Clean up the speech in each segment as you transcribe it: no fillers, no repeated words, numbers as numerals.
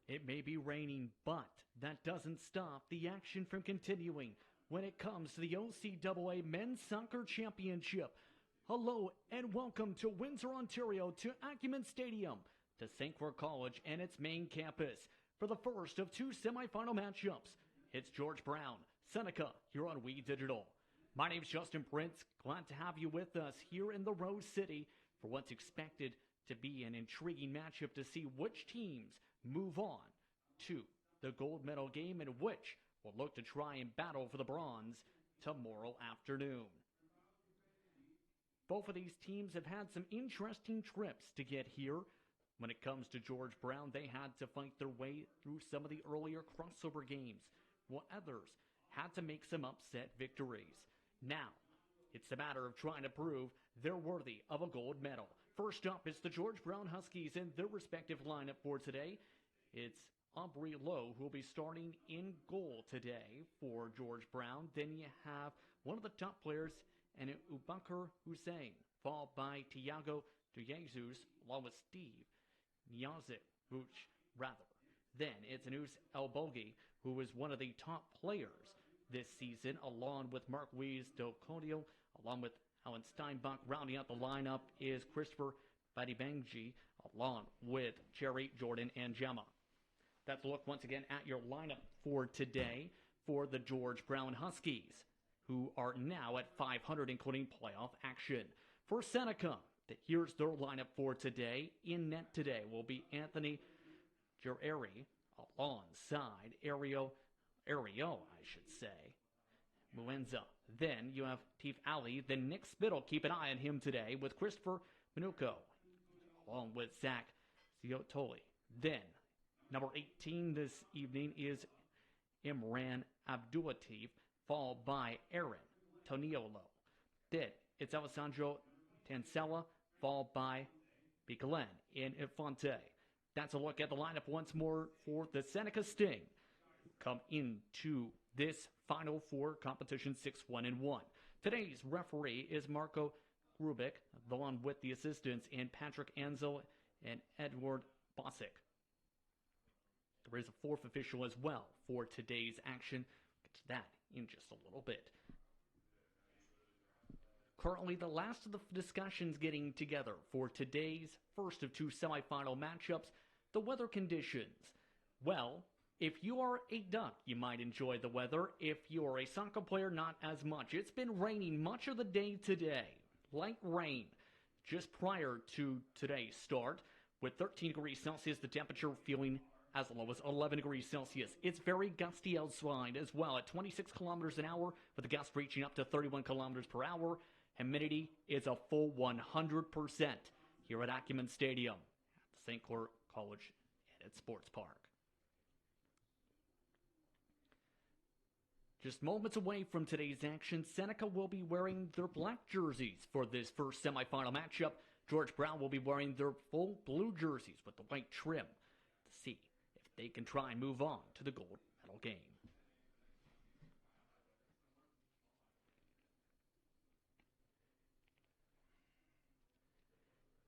It may be raining, but that doesn't stop the action from continuing when it comes to the OCAA Men's Soccer Championship. Hello and welcome to Windsor, Ontario, to Acumen Stadium, to St. Clair College and its main campus for the first of two semifinal matchups. It's George Brown, Seneca, here on We Digital. My name's Justin Prince. Glad to have you with us here in the Rose City for what's expected to be an intriguing matchup to see which teams move on to the gold medal game and which will look to try and battle for the bronze tomorrow afternoon. Both of these teams have had some interesting trips to get here. When it comes to George Brown, they had to fight their way through some of the earlier crossover games, while others had to make some upset victories. Now, it's a matter of trying to prove they're worthy of a gold medal. First up is the George Brown Huskies in their respective lineup for today. It's Aubrey Lowe who will be starting in goal today for George Brown. Then you have one of the top players, and Ubakar Hussein, followed by Tiago de Jesus, along with Steve Nyazic, Then it's Anus Elbogi, who is one of the top players this season, along with Marquise Del Codio, along with Alan Steinbach. Rounding out the lineup is Christopher Badibangji, along with Jerry, Jordan, and Gemma. That's a look once again at your lineup for today for the George Brown Huskies, who are now at 500, including playoff action. For Seneca, here's their lineup for today. In net today will be Anthony Gereri, alongside Ario, Muenza. Then you have Teef Ali. Then Nick Spittle. Keep an eye on him today with Christopher Minuko, along with Zach Ziotoli. Then, number 18 this evening is Imran Abdulatif, followed by Aaron Toniolo. Then it's Alessandro Tansella, followed by Biglen in Infante. That's a look at the lineup once more for the Seneca Sting, who come into this Final Four competition 6-1-1. Today's referee is Marco Grubik, along with the assistants in Patrick Anzel and Edward Bosick. There is a fourth official as well for today's action. We'll get to that in just a little bit. Currently, the last of the discussions getting together for today's first of two semifinal matchups, the weather conditions. Well, if you are a Duck, you might enjoy the weather. If you're a soccer player, not as much. It's been raining much of the day today. Light rain just prior to today's start. With 13 degrees Celsius, the temperature feeling as low as 11 degrees Celsius. It's very gusty outside as well at 26 kilometers an hour, with the gust reaching up to 31 kilometers per hour. Humidity is a full 100% here at Acumen Stadium at the St. Clair College and its sports park. Just moments away from today's action, Seneca will be wearing their black jerseys for this first semifinal matchup. George Brown will be wearing their full blue jerseys with the white trim to see if they can try and move on to the gold medal game.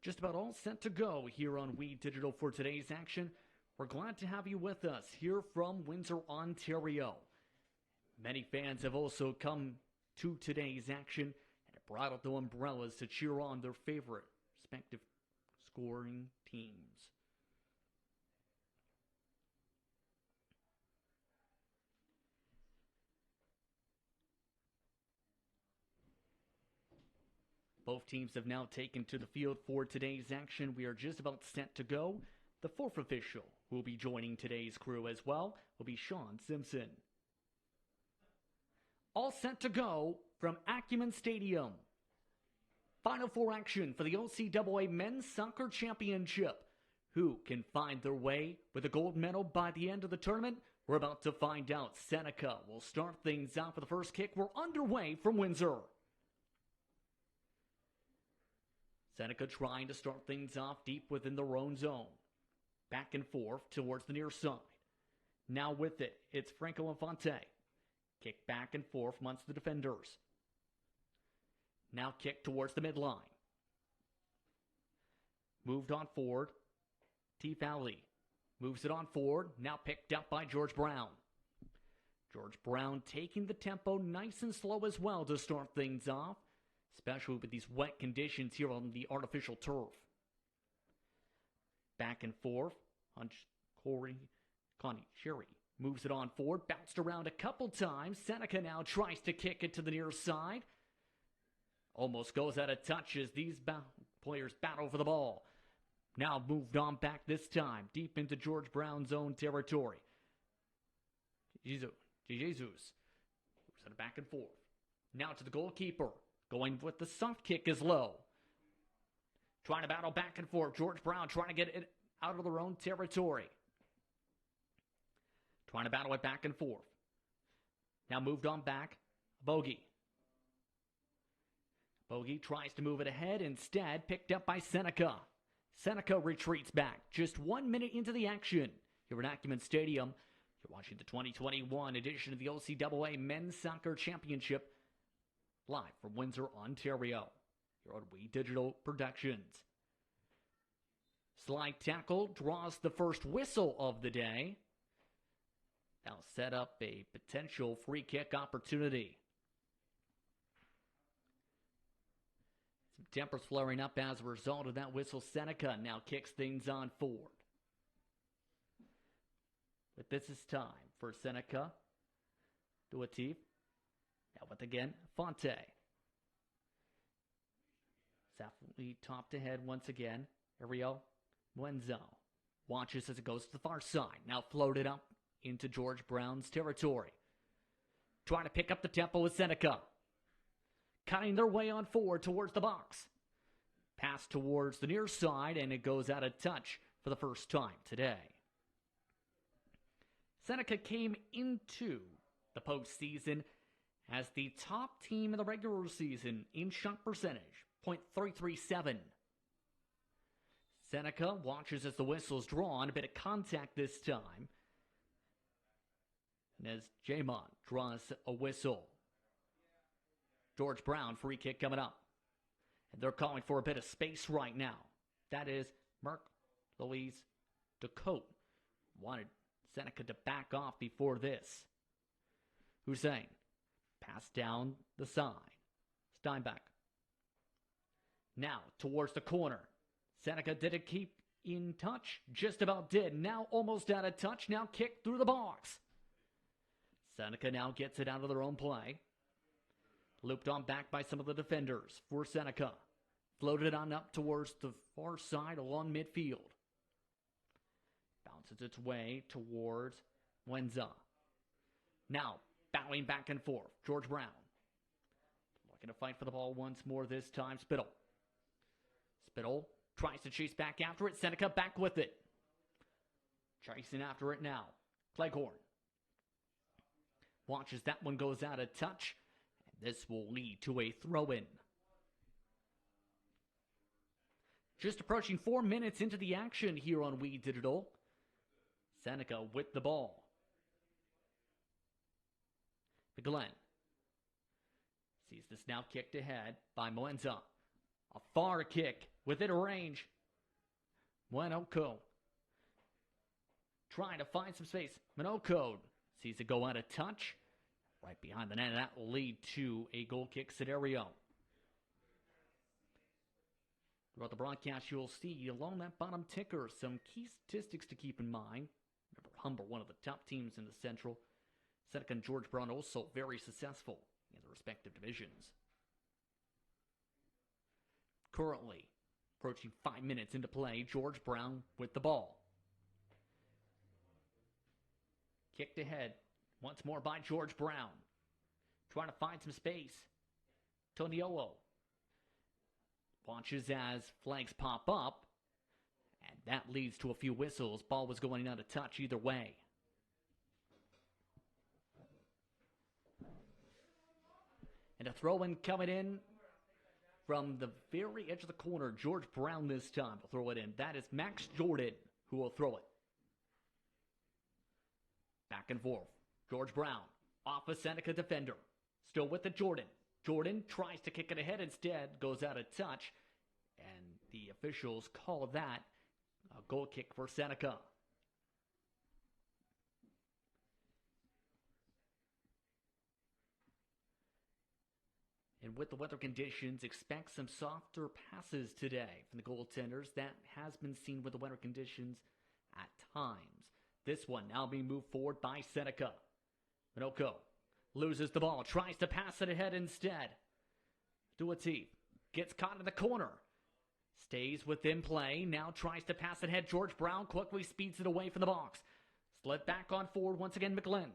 Just about all set to go here on We Digital for today's action. We're glad to have you with us here from Windsor, Ontario. Many fans have also come to today's action and have brought out their umbrellas to cheer on their favorite respective scoring teams. Both teams have now taken to the field for today's action. We are just about set to go. The fourth official who will be joining today's crew as well will be Sean Simpson. All set to go from Acumen Stadium. Final Four action for the OCAA Men's Soccer Championship. Who can find their way with a gold medal by the end of the tournament? We're about to find out. Seneca will start things off with the first kick. We're underway from Windsor. Seneca trying to start things off deep within their own zone. Back and forth towards the near side. Now with it, it's Franco Infante. Kick back and forth amongst the defenders. Now kick towards the midline. Moved on forward. Teef Ali. Moves it on forward. Now picked up by George Brown. George Brown taking the tempo nice and slow as well to start things off, especially with these wet conditions here on the artificial turf. Back and forth. Connie Sherry moves it on forward. Bounced around a couple times. Seneca now tries to kick it to the near side. Almost goes out of touch as these players battle for the ball. Now moved on back this time, deep into George Brown's own territory. Jesus moves it back and forth. Now to the goalkeeper. Going with the soft kick is low. Trying to battle back and forth. George Brown trying to get it out of their own territory. Trying to battle it back and forth. Now moved on back. Bogey tries to move it ahead. Instead, picked up by Seneca. Seneca retreats back. Just 1 minute into the action. Here at Acumen Stadium. You're watching the 2021 edition of the OCAA Men's Soccer Championship live from Windsor, Ontario. Here on We Digital Productions. Slide tackle draws the first whistle of the day. That'll set up a potential free kick opportunity. Some tempers flaring up as a result of that whistle. Seneca now kicks things on forward. But this is time for Seneca to Atif. Now with again, Fonte. Safely topped ahead once again. Ariel Wenzel watches as it goes to the far side. Now floated up into George Brown's territory. Trying to pick up the tempo with Seneca. Cutting their way on forward towards the box. Pass towards the near side, and it goes out of touch for the first time today. Seneca came into the postseason as the top team in the regular season in shot percentage, .337. Seneca watches as the whistle's drawn, a bit of contact this time. And as Jamon draws a whistle. George Brown, free kick coming up. And they're calling for a bit of space right now. That is Mark Louise Decote. Wanted Seneca to back off before this. Hussein. Pass down the side. Steinbach. Now towards the corner. Seneca didn't keep in touch. Just about did. Now almost out of touch. Now kicked through the box. Seneca now gets it out of their own play. Looped on back by some of the defenders for Seneca. Floated on up towards the far side along midfield. Bounces its way towards Wenzel. Now battling back and forth. George Brown. Looking to fight for the ball once more this time. Spittle tries to chase back after it. Seneca back with it. Chasing after it now. Cleghorn. Watches that one goes out of touch. And this will lead to a throw-in. Just approaching 4 minutes into the action here on We Digital. Seneca with the ball. Glenn sees this now kicked ahead by Moenza. A far kick within range. Moenoko trying to find some space. Monoko sees it go out of touch. Right behind the net. That will lead to a goal kick scenario. Throughout the broadcast, you'll see along that bottom ticker some key statistics to keep in mind. Remember, Humber, one of the top teams in the Central. Seneca and George Brown also very successful in the respective divisions. Currently, approaching 5 minutes into play, George Brown with the ball. Kicked ahead once more by George Brown. Trying to find some space. Toniolo watches as flags pop up. And that leads to a few whistles. Ball was going out of touch either way. And a throw-in coming in from the very edge of the corner. George Brown this time will throw it in. That is Max Jordan who will throw it. Back and forth. George Brown off a Seneca defender. Still with the Jordan. Jordan tries to kick it ahead. Instead goes out of touch. And the officials call that a goal kick for Seneca. And with the weather conditions, expect some softer passes today from the goaltenders. That has been seen with the weather conditions at times. This one now being moved forward by Seneca. Minoko loses the ball, tries to pass it ahead instead. Duatif gets caught in the corner. Stays within play, now tries to pass it ahead. George Brown quickly speeds it away from the box. Slid back on forward once again, McGlynn.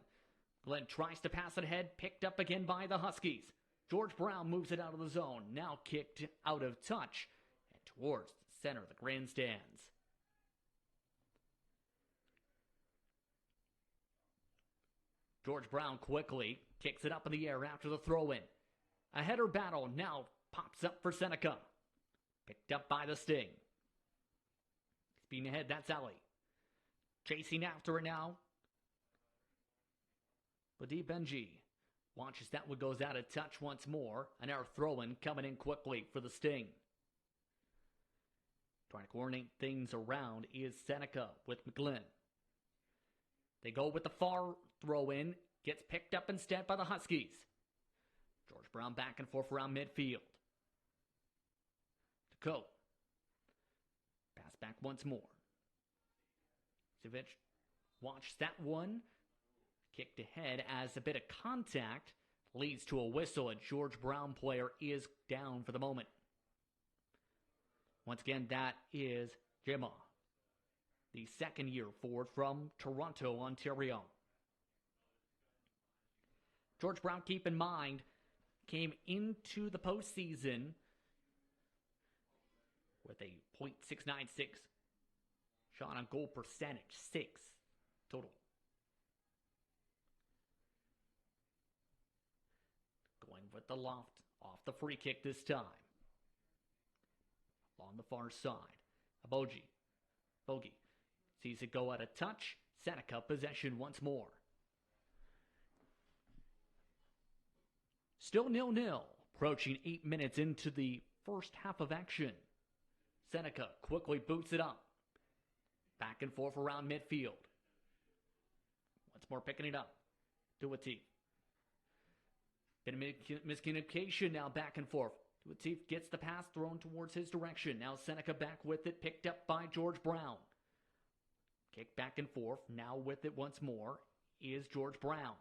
Glenn tries to pass it ahead, picked up again by the Huskies. George Brown moves it out of the zone, now kicked out of touch and towards the center of the grandstands. George Brown quickly kicks it up in the air after the throw-in. A header battle now pops up for Seneca. Picked up by the Sting. Speeding ahead, that's Ellie. Chasing after it now. Badi Benji watches that one goes out of touch once more. An air throw-in coming in quickly for the Sting. Trying to coordinate things around is Seneca with McGlynn. They go with the far throw-in. Gets picked up instead by the Huskies. George Brown back and forth around midfield. To Coe. Pass back once more. Sivic watch that one. Kicked ahead as a bit of contact leads to a whistle. A George Brown player is down for the moment. Once again, that is Gemma, the second-year forward from Toronto, Ontario. George Brown, keep in mind, came into the postseason with a .696 shot on goal percentage, 6 total. Going with the loft off the free kick this time. On the far side, Bogey sees it go out of touch. Seneca possession once more. Still 0-0, approaching 8 minutes into the first half of action. Seneca quickly boots it up. Back and forth around midfield. Once more picking it up. Duatif. Bit of miscommunication now back and forth. Duatif gets the pass thrown towards his direction. Now Seneca back with it, picked up by George Brown. Kick back and forth. Now with it once more is George Brown.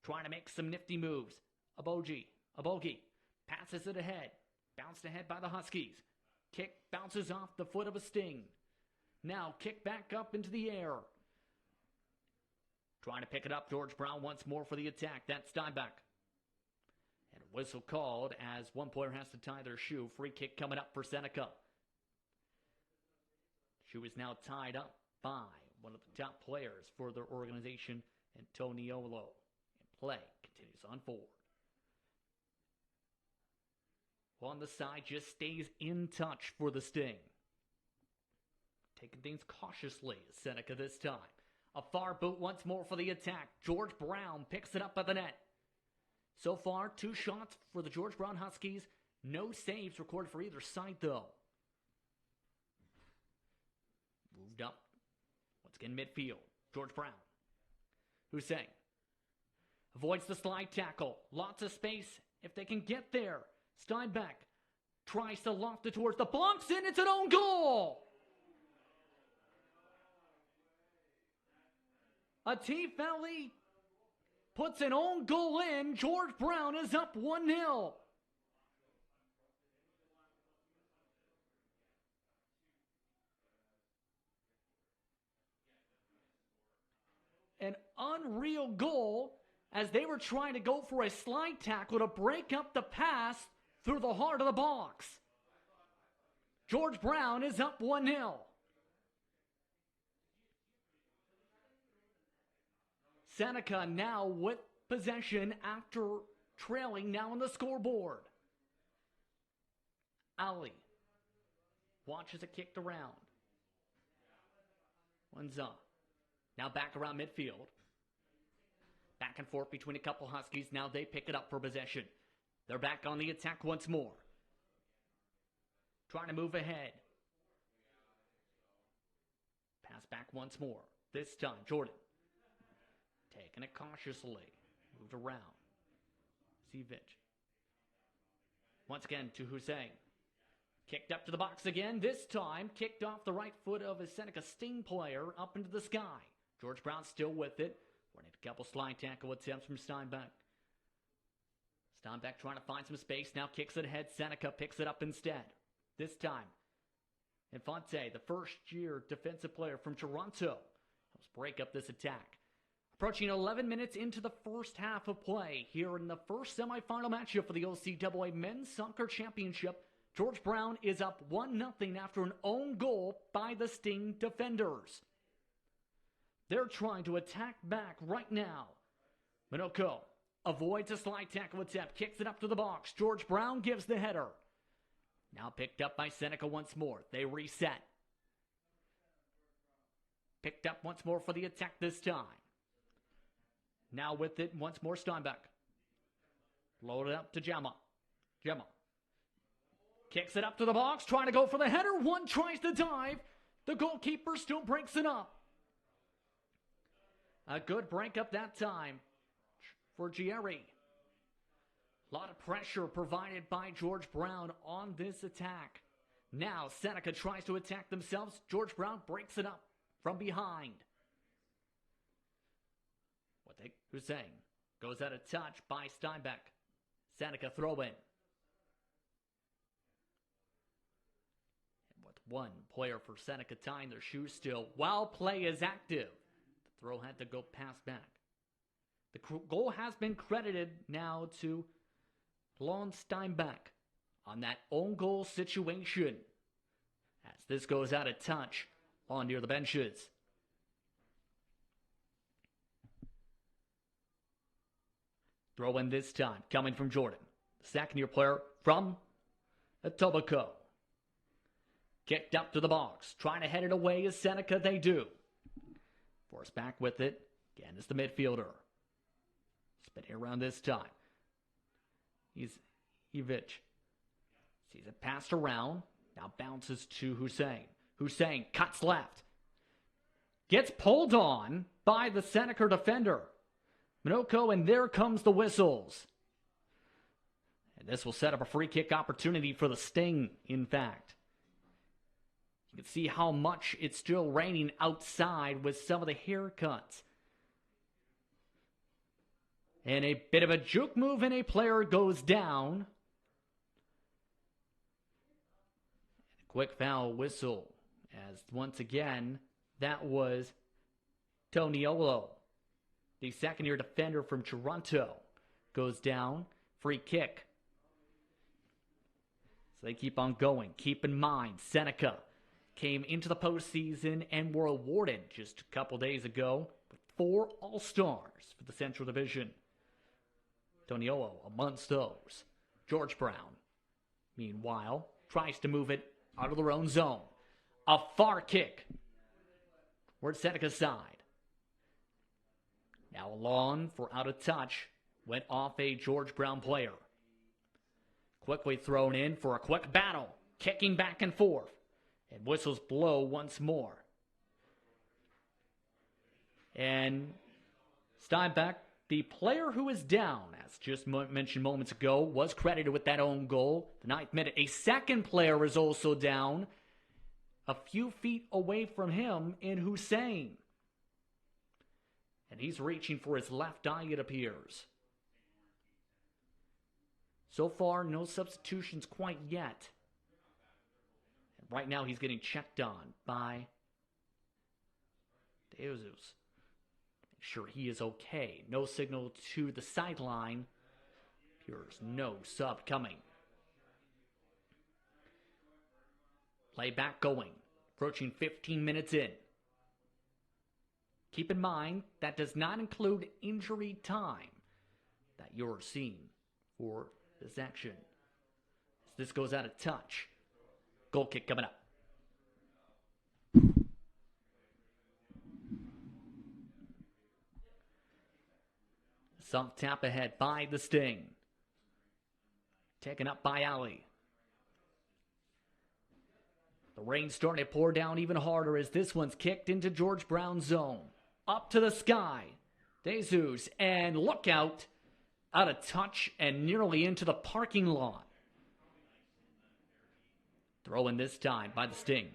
Trying to make some nifty moves. Abogi passes it ahead. Bounced ahead by the Huskies. Kick bounces off the foot of a Sting. Now kick back up into the air. Trying to pick it up, George Brown once more for the attack. That's Steinbach. And a whistle called as one player has to tie their shoe. Free kick coming up for Seneca. Shoe is now tied up by one of the top players for their organization, Antoniolo. And play continues on forward. On the side, just stays in touch for the Sting. Taking things cautiously, Seneca this time. A far boot once more for the attack. George Brown picks it up at the net. So far, 2 shots for the George Brown Huskies. No saves recorded for either side, though. Moved up. Once again, midfield. George Brown. Hussein avoids the slide tackle. Lots of space if they can get there. Steinbach tries to loft it towards the box, and it's an own goal! Atif Ali puts an own goal in. George Brown is up 1-0. An unreal goal as they were trying to go for a slide tackle to break up the pass through the heart of the box. George Brown is up 1-0. Seneca now with possession after trailing now on the scoreboard. Ali watches it kicked around. Windsor now back around midfield. Back and forth between a couple Huskies. Now they pick it up for possession. They're back on the attack once more. Trying to move ahead. Pass back once more. This time, Jordan. Taking it cautiously. Moved around. Sevic. Once again to Hussein. Kicked up to the box again. This time, kicked off the right foot of a Seneca Sting player up into the sky. George Brown still with it. Running a couple slide tackle attempts from Steinbeck. Steinbeck trying to find some space. Now kicks it ahead. Seneca picks it up instead. This time, Infante, the first-year defensive player from Toronto, helps break up this attack. Approaching 11 minutes into the first half of play here in the first semifinal matchup for the OCAA Men's Soccer Championship. George Brown is up 1-0 after an own goal by the Sting defenders. They're trying to attack back right now. Minoko avoids a slide tackle attempt, kicks it up to the box. George Brown gives the header. Now picked up by Seneca once more. They reset. Picked up once more for the attack this time. Now with it once more Steinbeck. Loaded up to Gemma. Gemma kicks it up to the box, trying to go for the header. One tries to dive. The goalkeeper still breaks it up. A good break up that time for Gieri. A lot of pressure provided by George Brown on this attack. Now Seneca tries to attack themselves. George Brown breaks it up from behind. Hussein goes out of touch by Steinbeck. Seneca throw in. And with one player for Seneca tying their shoes still while play is active. The throw had to go pass back. The goal has been credited now to Lon Steinbeck on that own goal situation. As this goes out of touch on near the benches. Throw in this time, coming from Jordan. Second-year player from Etobicoke. Kicked up to the box. Trying to head it away as Seneca they do. Forced back with it. Again is the midfielder. Spinning around this time. He's Ivic. Sees it passed around. Now bounces to Hussein. Hussein cuts left. Gets pulled on by the Seneca defender. Minoko, and there comes the whistles. And this will set up a free kick opportunity for the Sting, in fact. You can see how much it's still raining outside with some of the haircuts. And a bit of a juke move and a player goes down. A quick foul whistle as once again that was Toniolo. The second-year defender from Toronto goes down. Free kick. So they keep on going. Keep in mind, Seneca came into the postseason and were awarded just a couple days ago with 4 All-Stars for the Central Division. Toniolo amongst those. George Brown, meanwhile, tries to move it out of their own zone. A far kick towards Seneca's side. Now Alon for out of touch. Went off a George Brown player. Quickly thrown in for a quick battle. Kicking back and forth. And whistles blow once more. And Steinbeck, the player who is down, as just mentioned moments ago, was credited with that own goal. The 9th minute. A second player is also down. A few feet away from him in Hussein. And he's reaching for his left eye, it appears. So far, no substitutions quite yet. And right now, he's getting checked on by Jesus. Make sure he is okay. No signal to the sideline. Appears no sub coming. Play back going. Approaching 15 minutes in. Keep in mind, that does not include injury time that you're seeing for this action. As this goes out of touch. Goal kick coming up. Soft tap ahead by the Sting. Taken up by Ali. The rain starting to pour down even harder as this one's kicked into George Brown's zone. Up to the sky. Jesus, and look out. Out of touch and nearly into the parking lot. Throw in this time by the Sting.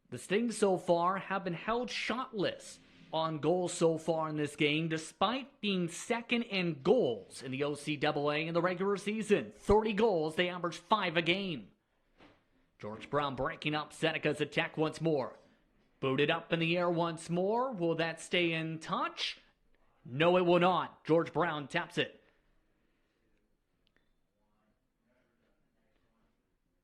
The Sting so far have been held shotless on goals so far in this game, despite being second in goals in the OCAA in the regular season. 30 goals, they average 5 a game. George Brown breaking up Seneca's attack once more. Booted up in the air once more. Will that stay in touch? No, it will not. George Brown taps it.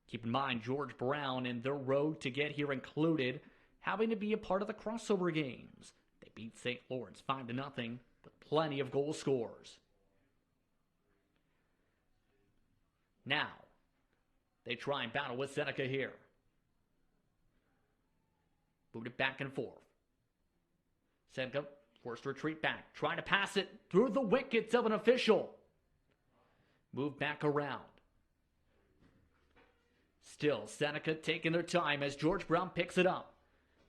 Keep in mind, George Brown and their road to get here included having to be a part of the crossover games. They beat St. Lawrence 5-0 with plenty of goal scorers. Now, they try and battle with Seneca here. Booted back and forth. Seneca forced to retreat back, trying to pass it through the wickets of an official. Move back around. Still, Seneca taking their time as George Brown picks it up.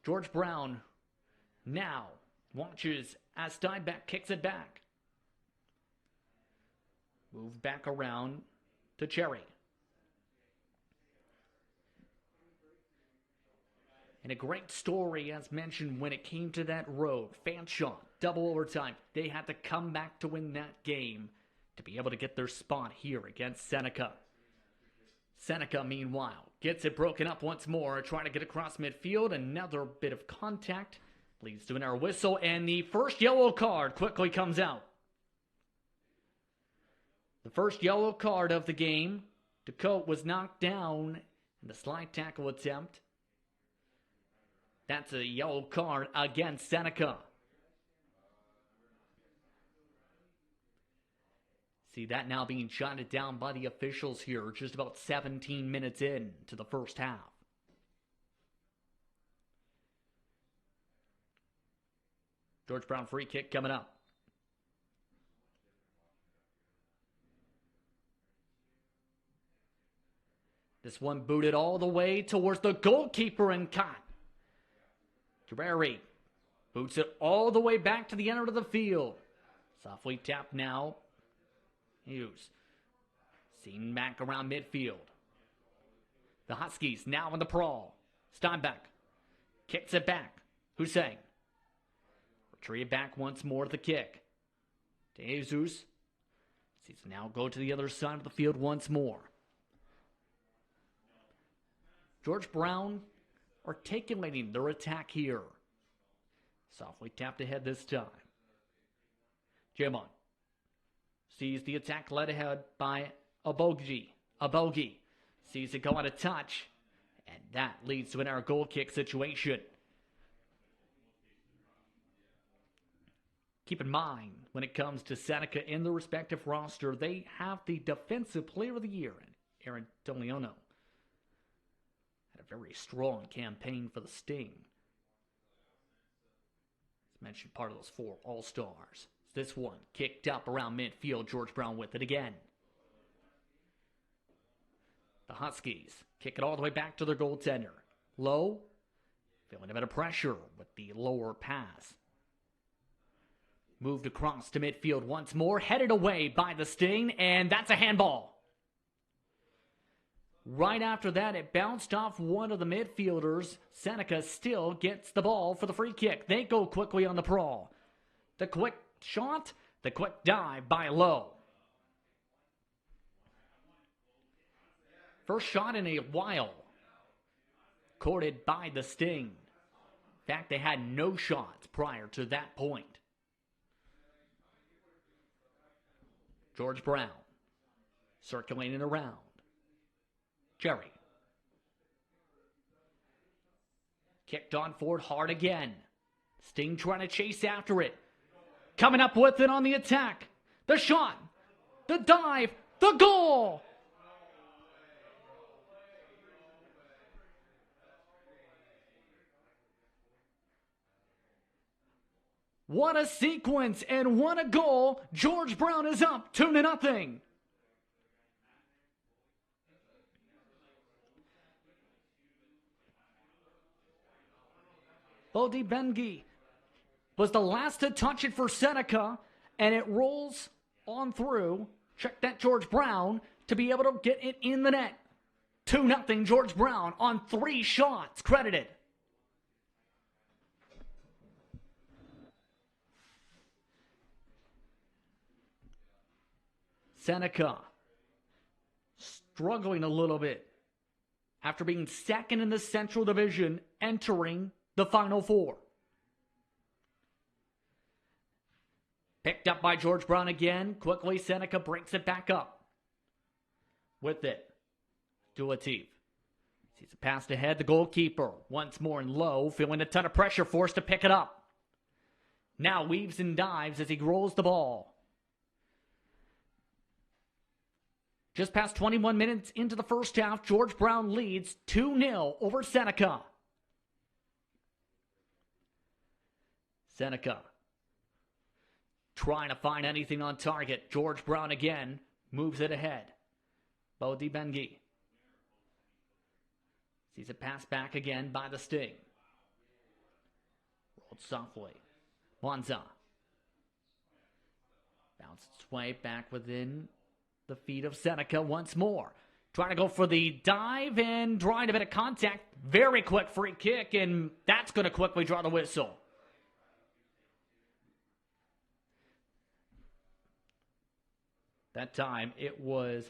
George Brown now watches as Steinbeck kicks it back. Move back around to Cherry. And a great story, as mentioned, when it came to that road. Fan shot, double overtime. They had to come back to win that game to be able to get their spot here against Seneca. Seneca, meanwhile, gets it broken up once more, trying to get across midfield. Another bit of contact leads to an air whistle, and the first yellow card quickly comes out. The first yellow card of the game. Decote was knocked down in the slide tackle attempt. That's a yellow card against Seneca. See that now being jotted down by the officials here, just about 17 minutes in to the first half. George Brown free kick coming up. This one booted all the way towards the goalkeeper and caught. Guerreri boots it all the way back to the end of the field. Softly tapped now. Hughes. Seen back around midfield. The Huskies now on the prowl. Steinbeck kicks it back. Hussein. Retrieve back once more to the kick. To Jesus. Sees now go to the other side of the field once more. George Brown articulating their attack here. Softly tapped ahead this time. Jamon sees the attack led ahead by Abogi. Sees it go out of touch, and that leads to an air goal kick situation. Keep in mind, when it comes to Seneca in the respective roster, they have the Defensive Player of the Year, and Aaron Toliono had a very strong campaign for the Sting. As mentioned, part of those 4 All-Stars. This one kicked up around midfield. George Brown with it again. The Huskies kick it all the way back to their goaltender. Low, feeling a bit of pressure with the lower pass. Moved across to midfield once more. Headed away by the Sting, and that's a handball. Right after that, it bounced off one of the midfielders. Seneca still gets the ball for the free kick. They go quickly on the prowl. The quick shot, the quick dive by Lowe. First shot in a while. Courted by the Sting. In fact, they had no shots prior to that point. George Brown circulating around. Jerry. Kicked on forward hard again. Sting trying to chase after it. Coming up with it on the attack. The shot. The dive. The goal. What a sequence and what a goal. George Brown is up 2-0. Bodie Bengi was the last to touch it for Seneca, and it rolls on through Check that George Brown to be able to get it in the net. 2-0 George Brown on 3 shots credited. Seneca struggling a little bit after being second in the Central Division, entering the Final Four. Picked up by George Brown again. Quickly, Seneca breaks it back up. With it, Duative. Sees it passed ahead. The goalkeeper, once more in low, feeling a ton of pressure, forced to pick it up. Now weaves and dives as he rolls the ball. Just past 21 minutes into the first half, George Brown leads 2-0 over Seneca. Seneca trying to find anything on target. George Brown again moves it ahead. Bodhi Bengi sees it passed back again by the Sting. Rolled softly. Wanza bounces its way back within the feet of Seneca once more. Trying to go for the dive and drawing a bit of contact. Very quick free kick, and that's going to quickly draw the whistle. That time, it was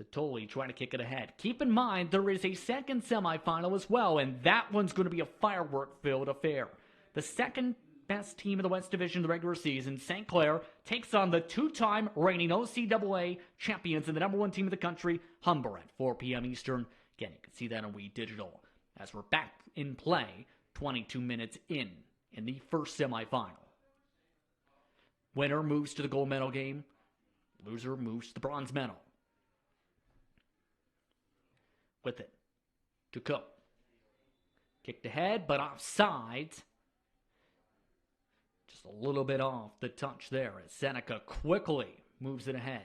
Zatoli trying to kick it ahead. Keep in mind, there is a second semifinal as well, and that one's going to be a firework-filled affair. The second best team in the West Division of the regular season, St. Clair, takes on the 2-time reigning OCAA champions and the number 1 team in the country, Humber, at 4 p.m. Eastern. Again, you can see that on We Digital as we're back in play 22 minutes in the first semifinal. Winner moves to the gold medal game. Loser moves to the bronze medal. With it, Ducot. Kicked ahead, but offside. Just a little bit off the touch there as Seneca quickly moves it ahead.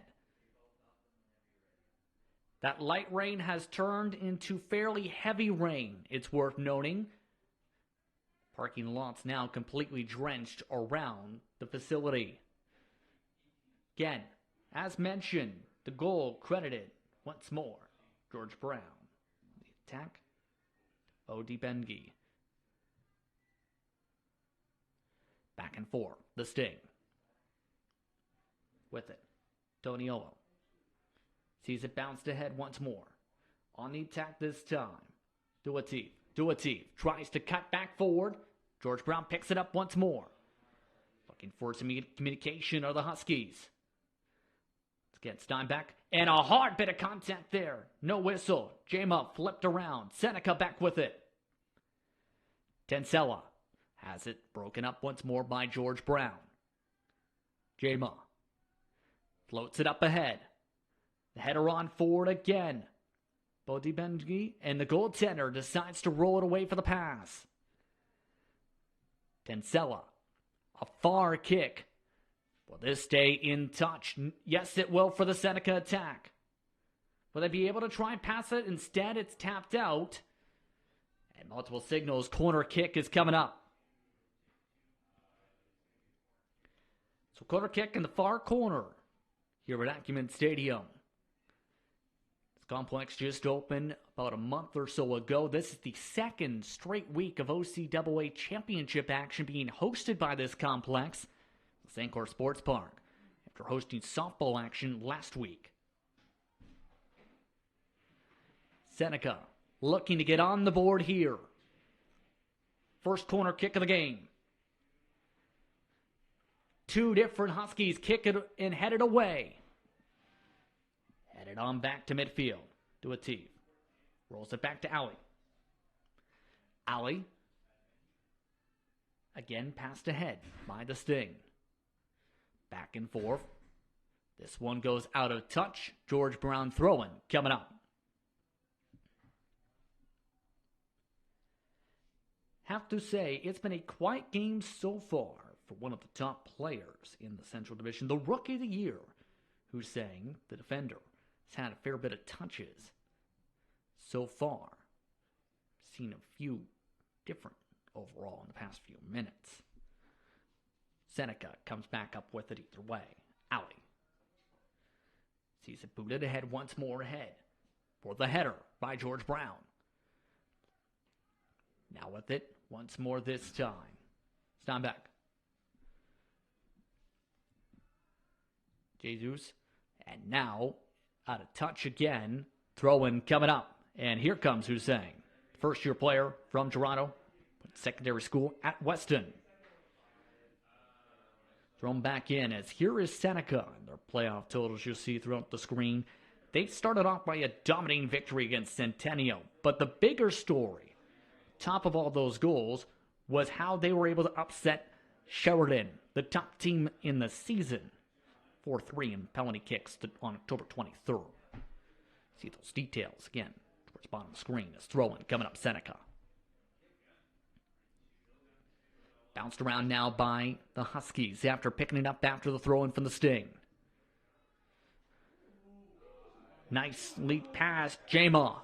That light rain has turned into fairly heavy rain, it's worth noting. Parking lots now completely drenched around the facility. Again, as mentioned, the goal credited once more George Brown. The attack, Odi Bengi. Back and forth, the Sting. With it, Toniolo. Sees it bounced ahead once more. On the attack this time, Duative tries to cut back forward. George Brown picks it up once more. Looking for some communication of the Huskies. Again, Steinbeck, and a hard bit of contact there. No whistle. Jama flipped around. Seneca back with it. Tencella has it broken up once more by George Brown. Jama floats it up ahead. The header on forward again. Bodhi Bengi, and the goaltender decides to roll it away for the pass. Tencella, a far kick. Will this stay in touch? Yes, it will for the Seneca attack. Will they be able to try and pass it? Instead, it's tapped out. And multiple signals. Corner kick is coming up. So corner kick in the far corner here at Acumen Stadium. This complex just opened about a month or so ago. This is the second straight week of OCAA championship action being hosted by this complex. St. Clair Sports Park, after hosting softball action last week. Seneca looking to get on the board here. First corner kick of the game. 2 different Huskies kick it and head it away. Headed on back to midfield. Duative rolls it back to Ali. Ali again passed ahead by the Sting. Back and forth. This one goes out of touch. George Brown throwing coming up. Have to say, it's been a quiet game so far for one of the top players in the Central Division, the Rookie of the Year, who's saying the defender has had a fair bit of touches so far. Seen a few different overall in the past few minutes. Seneca comes back up with it either way. Ali. Sees it booted ahead once more ahead for the header by George Brown. Now with it once more this time. Steinbeck. Jesus. And now out of touch again. Throw-in coming up. And here comes Hussein. First-year player from Toronto. Secondary school at Weston. Thrown back in as here is Seneca. Their playoff totals you'll see throughout the screen. They started off by a dominating victory against Centennial. But the bigger story, top of all those goals, was how they were able to upset Sheridan, the top team in the season. 4-3 in penalty kicks on October 23rd. See those details again towards the bottom of the screen. Is throw-in coming up Seneca. Bounced around now by the Huskies after picking it up after the throw-in from the Sting. Nice lead pass. Jama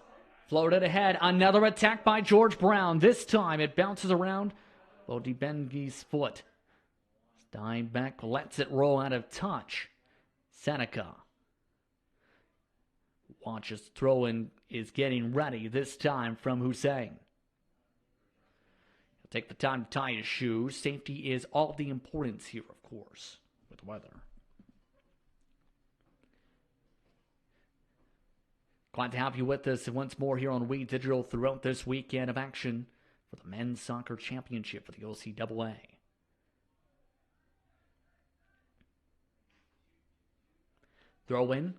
floated ahead. Another attack by George Brown. This time it bounces around Odibengi's foot. Steinbeck lets it roll out of touch. Seneca. Watches throw-in is getting ready this time from Hussein. He'll take the time to tie his shoes. Safety is all the importance here, of course, with the weather. Glad to have you with us once more here on We Digital throughout this weekend of action for the Men's Soccer Championship for the OCAA. Throw in.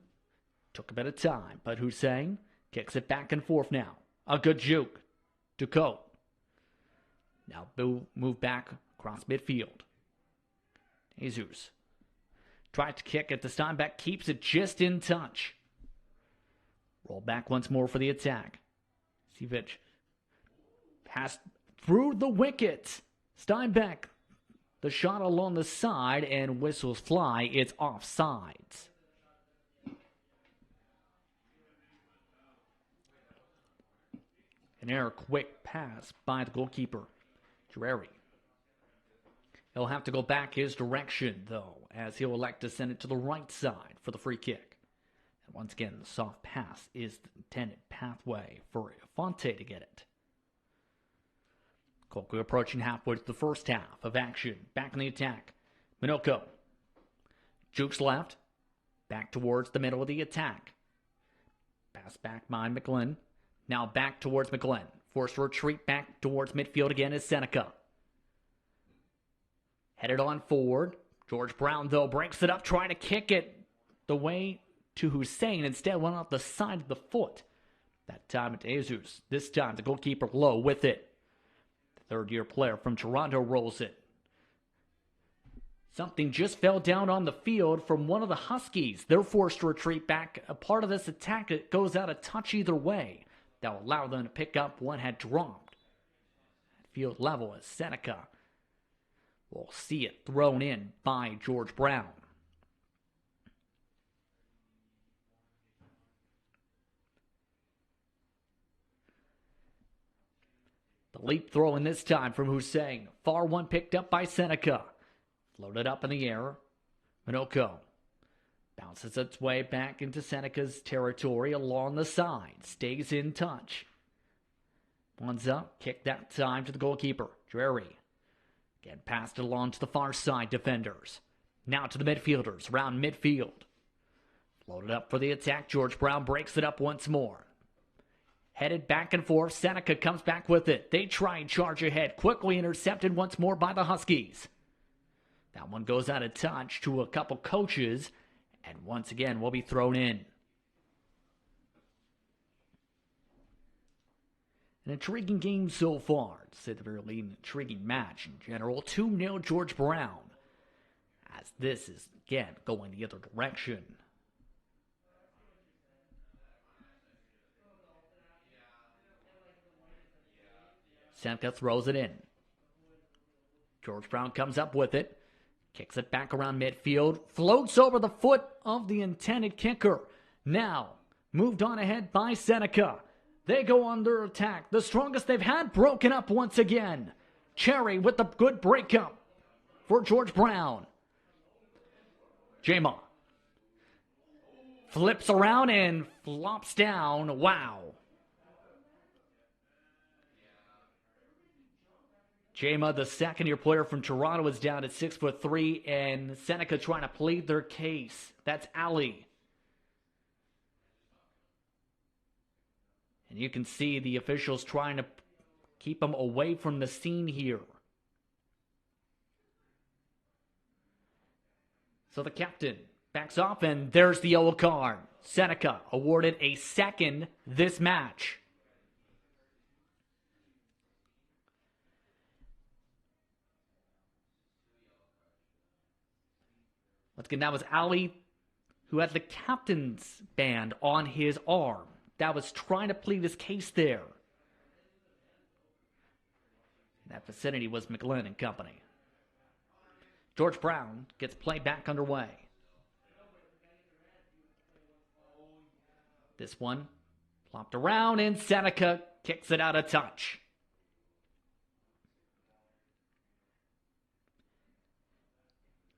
Took a bit of time, but Hussein kicks it back and forth now. A good juke. Ducote. Now move back across midfield. Jesus. Tries to kick it. The Steinbeck keeps it just in touch. Roll back once more for the attack. Sivic. Pass through the wicket. Steinbeck. The shot along the side and whistles fly. It's offsides. An error, quick pass by the goalkeeper, Drury. He'll have to go back his direction, though, as he'll elect to send it to the right side for the free kick. And once again, the soft pass is the intended pathway for Fonte to get it. Quickly approaching halfway to the first half of action. Back in the attack. Minoko. Jukes left. Back towards the middle of the attack. Pass back by McGlynn. Now back towards McGlynn. Forced to retreat back towards midfield again is Seneca. Headed on forward. George Brown, though, breaks it up, trying to kick it the way to Hussein. Instead, went off the side of the foot. That time at Jesus. This time, the goalkeeper low with it. The third-year player from Toronto rolls it. Something just fell down on the field from one of the Huskies. They're forced to retreat back. A part of this attack, it goes out of touch either way. That will allow them to pick up what had dropped. At field level as Seneca will see it thrown in by George Brown. The leap throw in this time from Hussein. Far one picked up by Seneca. Floated up in the air. Minoko bounces its way back into Seneca's territory along the side. Stays in touch. One's up. Kick that time to the goalkeeper. Drury. Again, passed it along to the far side defenders. Now to the midfielders. Around midfield. Floated up for the attack. George Brown breaks it up once more. Headed back and forth. Seneca comes back with it. They try and charge ahead. Quickly intercepted once more by the Huskies. That one goes out of touch to a couple coaches. And once again, will be thrown in. An intriguing game so far, to say the very least, an intriguing match in general. 2-0 George Brown. As this is, again, going the other direction. Seneca throws it in. George Brown comes up with it. Kicks it back around midfield. Floats over the foot of the intended kicker. Now, moved on ahead by Seneca. They go under attack. The strongest they've had broken up once again. Cherry with the good breakup for George Brown. Jama. Flips around and flops down. Wow. Jama, the second-year player from Toronto, is down at 6'3", and Seneca trying to plead their case. That's Ali. And you can see the officials trying to keep him away from the scene here. So the captain backs off, and there's the yellow card. Seneca awarded a second this match. Once again, that was Ali, who had the captain's band on his arm. That was trying to plead his case there. In that vicinity was McGlynn and company. George Brown gets play back underway. This one plopped around, and Seneca kicks it out of touch.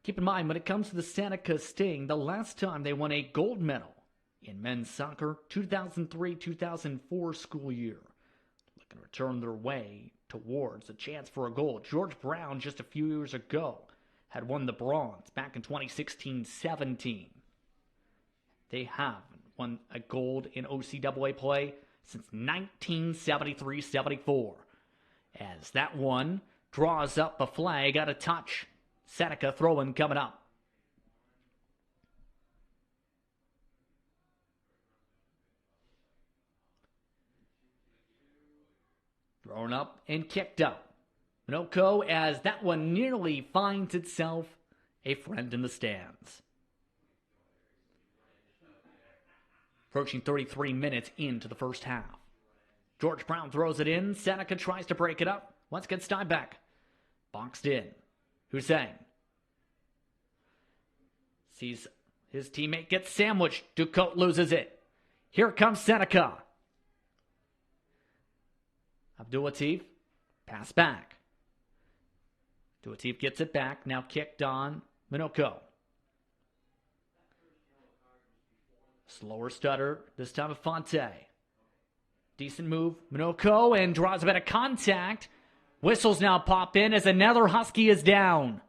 Keep in mind, when it comes to the Seneca Sting, the last time they won a gold medal in men's soccer, 2003-2004 school year. Looking to return their way towards a chance for a gold. George Brown, just a few years ago, had won the bronze back in 2016-17. They have won a gold in OCAA play since 1973-74. As that one draws up a flag out of touch. Seneca throwing coming up. Thrown up and kicked up. Minoko, as that one nearly finds itself a friend in the stands. Approaching 33 minutes into the first half. George Brown throws it in. Seneca tries to break it up. Once again, Steinbeck. Boxed in. Hussein sees his teammate get sandwiched. Ducote loses it. Here comes Seneca. Abdul-Latif, pass back. Abdul-Latif gets it back. Now kicked on Minoko. Slower stutter. This time of Fonte. Decent move. Minoko, and draws a bit of contact. Whistles now pop in as another Husky is down.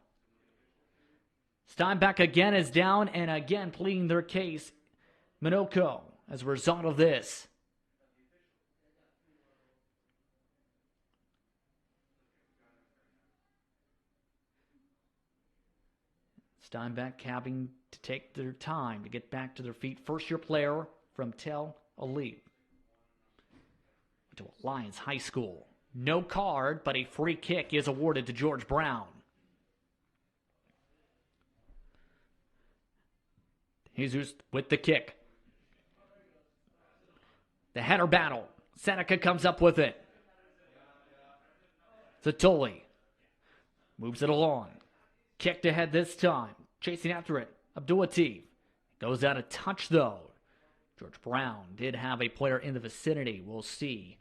Steinbeck again is down, and again pleading their case. Minoko, as a result of this. Steinbeck having to take their time to get back to their feet. First-year player from Tel Aviv. To Alliance High School. No card, but a free kick is awarded to George Brown. Jesus with the kick. The header battle. Seneca comes up with it. Zatoli moves it along. Kicked ahead this time. Chasing after it. Abdul-Latif. Goes out of touch though. George Brown did have a player in the vicinity. We'll see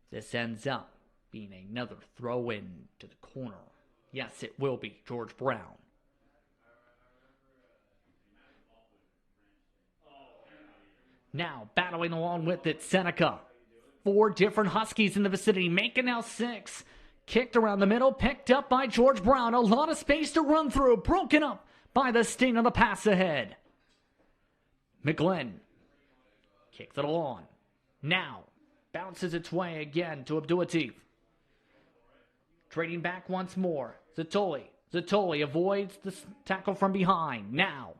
if this ends up being another throw in to the corner. Yes, it will be George Brown. Now battling along with it, Seneca. 4 different Huskies in the vicinity, making now 6. Kicked around the middle, picked up by George Brown. A lot of space to run through, broken up by the Sting on the pass ahead. McGlynn kicks it along. Now bounces its way again to Abdul-Latif. Trading back once more. Zatoli avoids the tackle from behind. Now,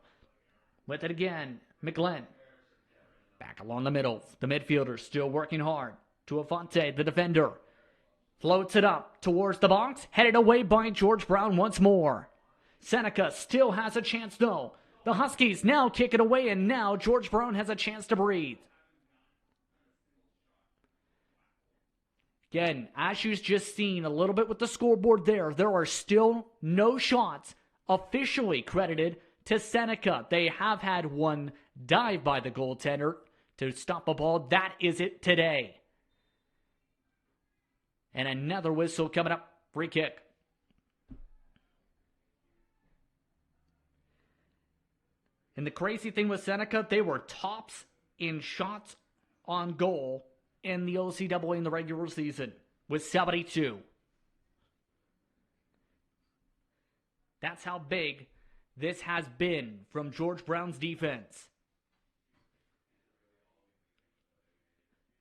with it again, McGlynn. Back along the middle. The midfielder still working hard. To Afonte, the defender. Floats it up towards the box. Headed away by George Brown once more. Seneca still has a chance though. The Huskies now kick it away, and now George Brown has a chance to breathe. Again, as you've just seen a little bit with the scoreboard there are still no shots officially credited to Seneca. They have had one dive by the goaltender to stop a ball. That is it today. And another whistle coming up. Free kick. And the crazy thing with Seneca, they were tops in shots on goal in the OCAA in the regular season with 72. That's how big this has been from George Brown's defense.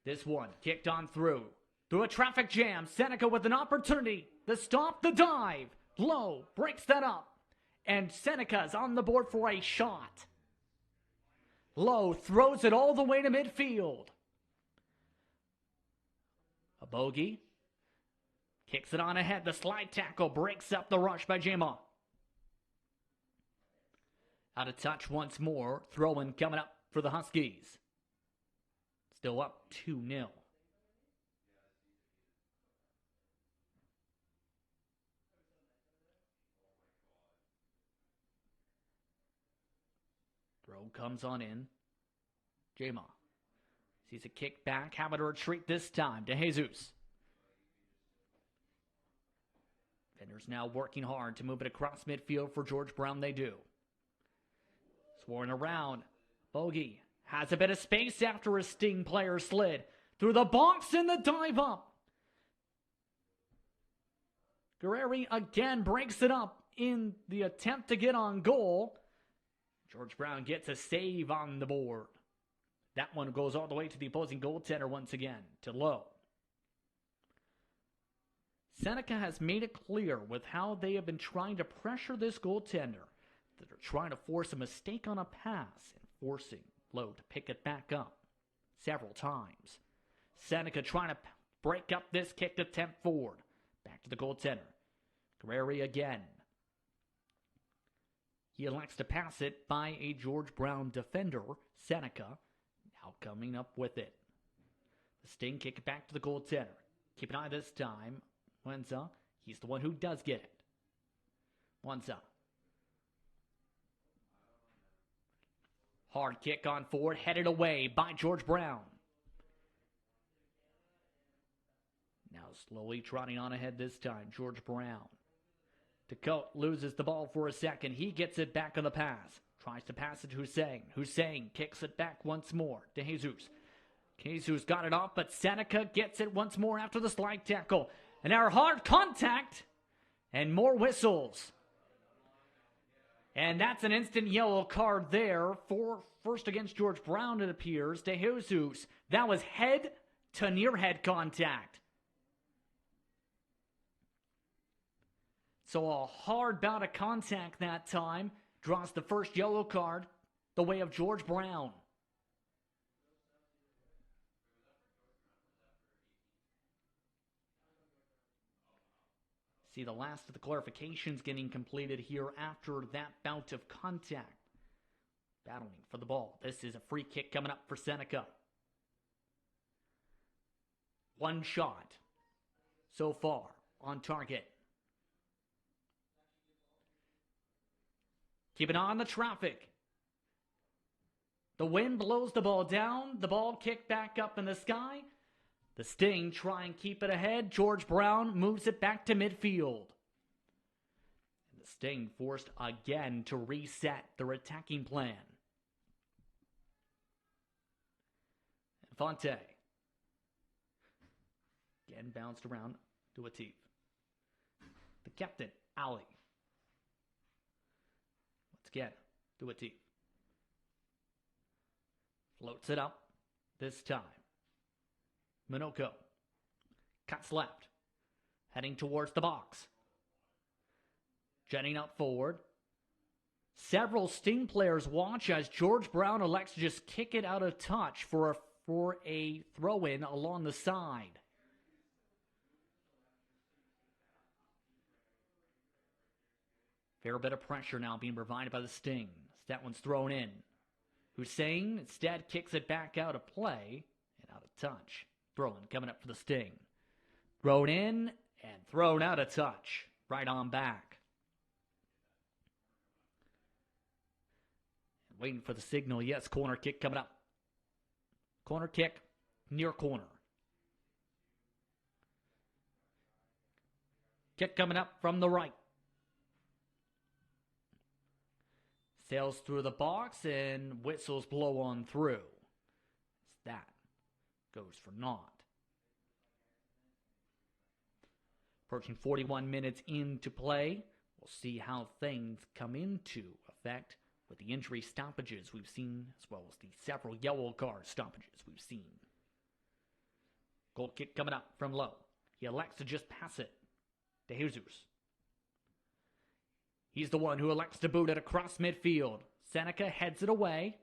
This one kicked on through a traffic jam. Seneca with an opportunity to stop the dive. Lowe breaks that up. And Seneca's on the board for a shot. Lowe throws it all the way to midfield. A bogey. Kicks it on ahead. The slide tackle breaks up the rush by Jama. Out of touch once more. Throw-in coming up for the Huskies. Still up 2-0. Throw comes on in. Jama sees a kick back. Having to retreat this time to Jesus. Defenders now working hard to move it across midfield for George Brown. They do. Swarming around. Bogey has a bit of space after a Sting player slid through the box in the dive up. Guerreri again breaks it up in the attempt to get on goal. George Brown gets a save on the board. That one goes all the way to the opposing goaltender once again, to Lowe. Seneca has made it clear with how they have been trying to pressure this goaltender that they're trying to force a mistake on a pass and forcing Lowe to pick it back up several times. Seneca trying to break up this kick attempt forward. Back to the goaltender. Guerreri again. He elects to pass it by a George Brown defender, Seneca, now coming up with it. The Sting kick it back to the goaltender. Keep an eye this time. Windsor, he's the one who does get it. Windsor. Hard kick on forward, headed away by George Brown. Now slowly trotting on ahead this time, George Brown. Decote loses the ball for a second. He gets it back on the pass. Tries to pass it to Hussein. Hussein kicks it back once more to Jesus. Jesus got it off, but Seneca gets it once more after the slide tackle. And our hard contact and more whistles. And that's an instant yellow card there for first against George Brown, it appears, to Jesus. That was head to near head contact. So a hard bout of contact that time draws the first yellow card the way of George Brown. See the last of the clarifications getting completed here after that bout of contact. Battling for the ball. This is a free kick coming up for Seneca. One shot so far on target. Keep an eye on the traffic. The wind blows the ball down. The ball kicked back up in the sky. The Sting try and keep it ahead. George Brown moves it back to midfield. And the Sting forced again to reset their attacking plan. Infante. Again bounced around to Atif. The captain, Ali. Once again, to Atif. Floats it up this time. Minoko cuts left, heading towards the box. Jetting up forward. Several Sting players watch as George Brown elects to just kick it out of touch for a throw-in along the side. Fair bit of pressure now being provided by the Sting. That one's thrown in. Hussein instead kicks it back out of play and out of touch. Throw-in coming up for the Sting. Thrown in and thrown out of touch. Right on back. Waiting for the signal. Yes, corner kick coming up. Corner kick, near corner. Kick coming up from the right. Sails through the box and whistles blow on through. That goes for naught. Approaching 41 minutes into play, we'll see how things come into effect with the injury stoppages we've seen, as well as the several yellow card stoppages we've seen. Goal kick coming up from low. He elects to just pass it to Jesus. He's the one who elects to boot it across midfield. Seneca heads it away.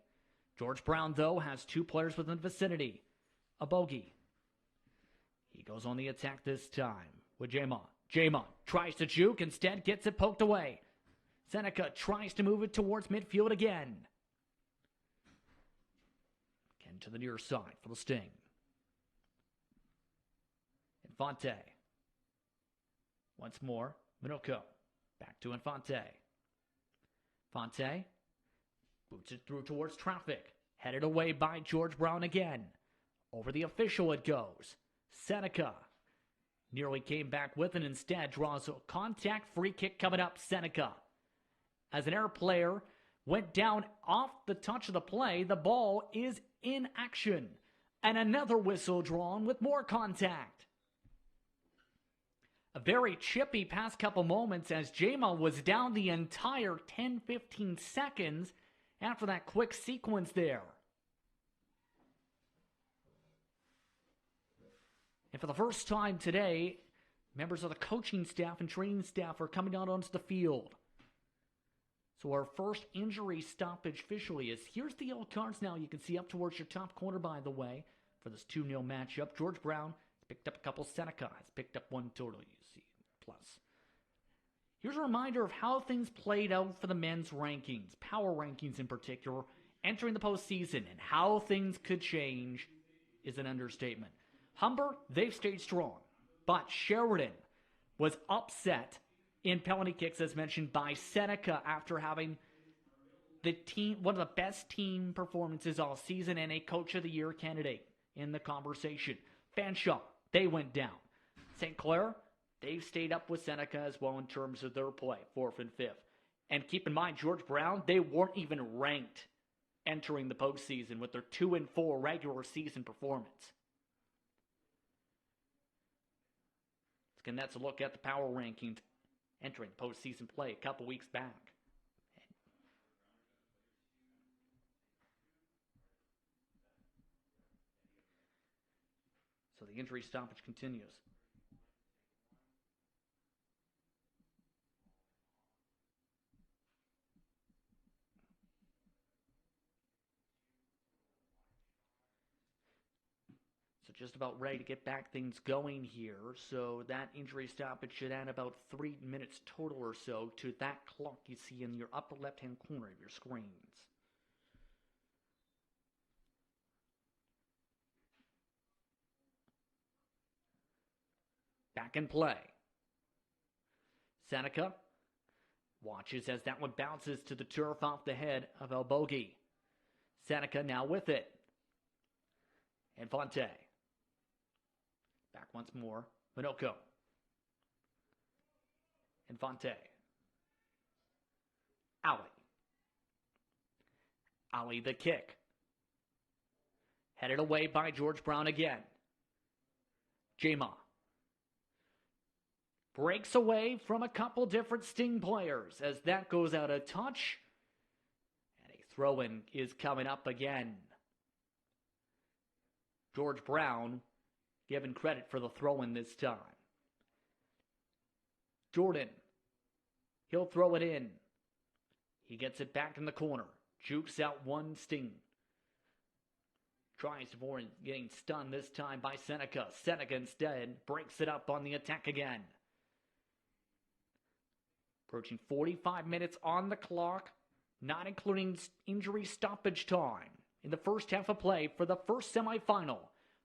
George Brown, though, has two players within the vicinity. A bogey. He goes on the attack this time with Jamon. Jamon tries to juke, instead gets it poked away. Seneca tries to move it towards midfield again. Again to the near side for the Sting. Infante. Once more, Minoko. Back to Infante. Infante boots it through towards traffic. Headed away by George Brown again. Over the official it goes. Seneca nearly came back with it, instead draws a contact free kick coming up. Seneca, as an air player, went down off the touch of the play. The ball is in action. And another whistle drawn with more contact. A very chippy past couple moments as Jama was down the entire 10-15 seconds after that quick sequence there. And for the first time today, members of the coaching staff and training staff are coming out onto the field. So our first injury stoppage officially is, here's the yellow cards now. You can see up towards your top corner, by the way, for this 2-0 matchup. George Brown has picked up a couple. Seneca has picked up one total, you see, plus. Here's a reminder of how things played out for the men's rankings, power rankings in particular, entering the postseason, and how things could change is an understatement. Humber, they've stayed strong, but Sheridan was upset in penalty kicks, as mentioned, by Seneca after having one of the best team performances all season and a Coach of the Year candidate in the conversation. Fanshawe, they went down. St. Clair, they've stayed up with Seneca as well in terms of their play, 4th and 5th. And keep in mind, George Brown, they weren't even ranked entering the postseason with their 2-4 regular season performance. And that's a look at the power rankings entering postseason play a couple weeks back. So the injury stoppage continues. Just about ready to get back things going here. So that injury stoppage should add about 3 minutes total or so to that clock you see in your upper left-hand corner of your screens. Back in play. Seneca watches as that one bounces to the turf off the head of El Bogey. Seneca now with it. Infante. Back once more. Minoko. Infante. Ali. Ali the kick. Headed away by George Brown again. Jama. Breaks away from a couple different Sting players as that goes out of touch. And a throw-in is coming up again. George Brown given credit for the throw-in this time. Jordan, he'll throw it in. He gets it back in the corner. Jukes out one Sting. Tries to avoid getting stunned this time by Seneca. Seneca instead breaks it up on the attack again. Approaching 45 minutes on the clock, not including injury stoppage time in the first half of play for the first semifinal.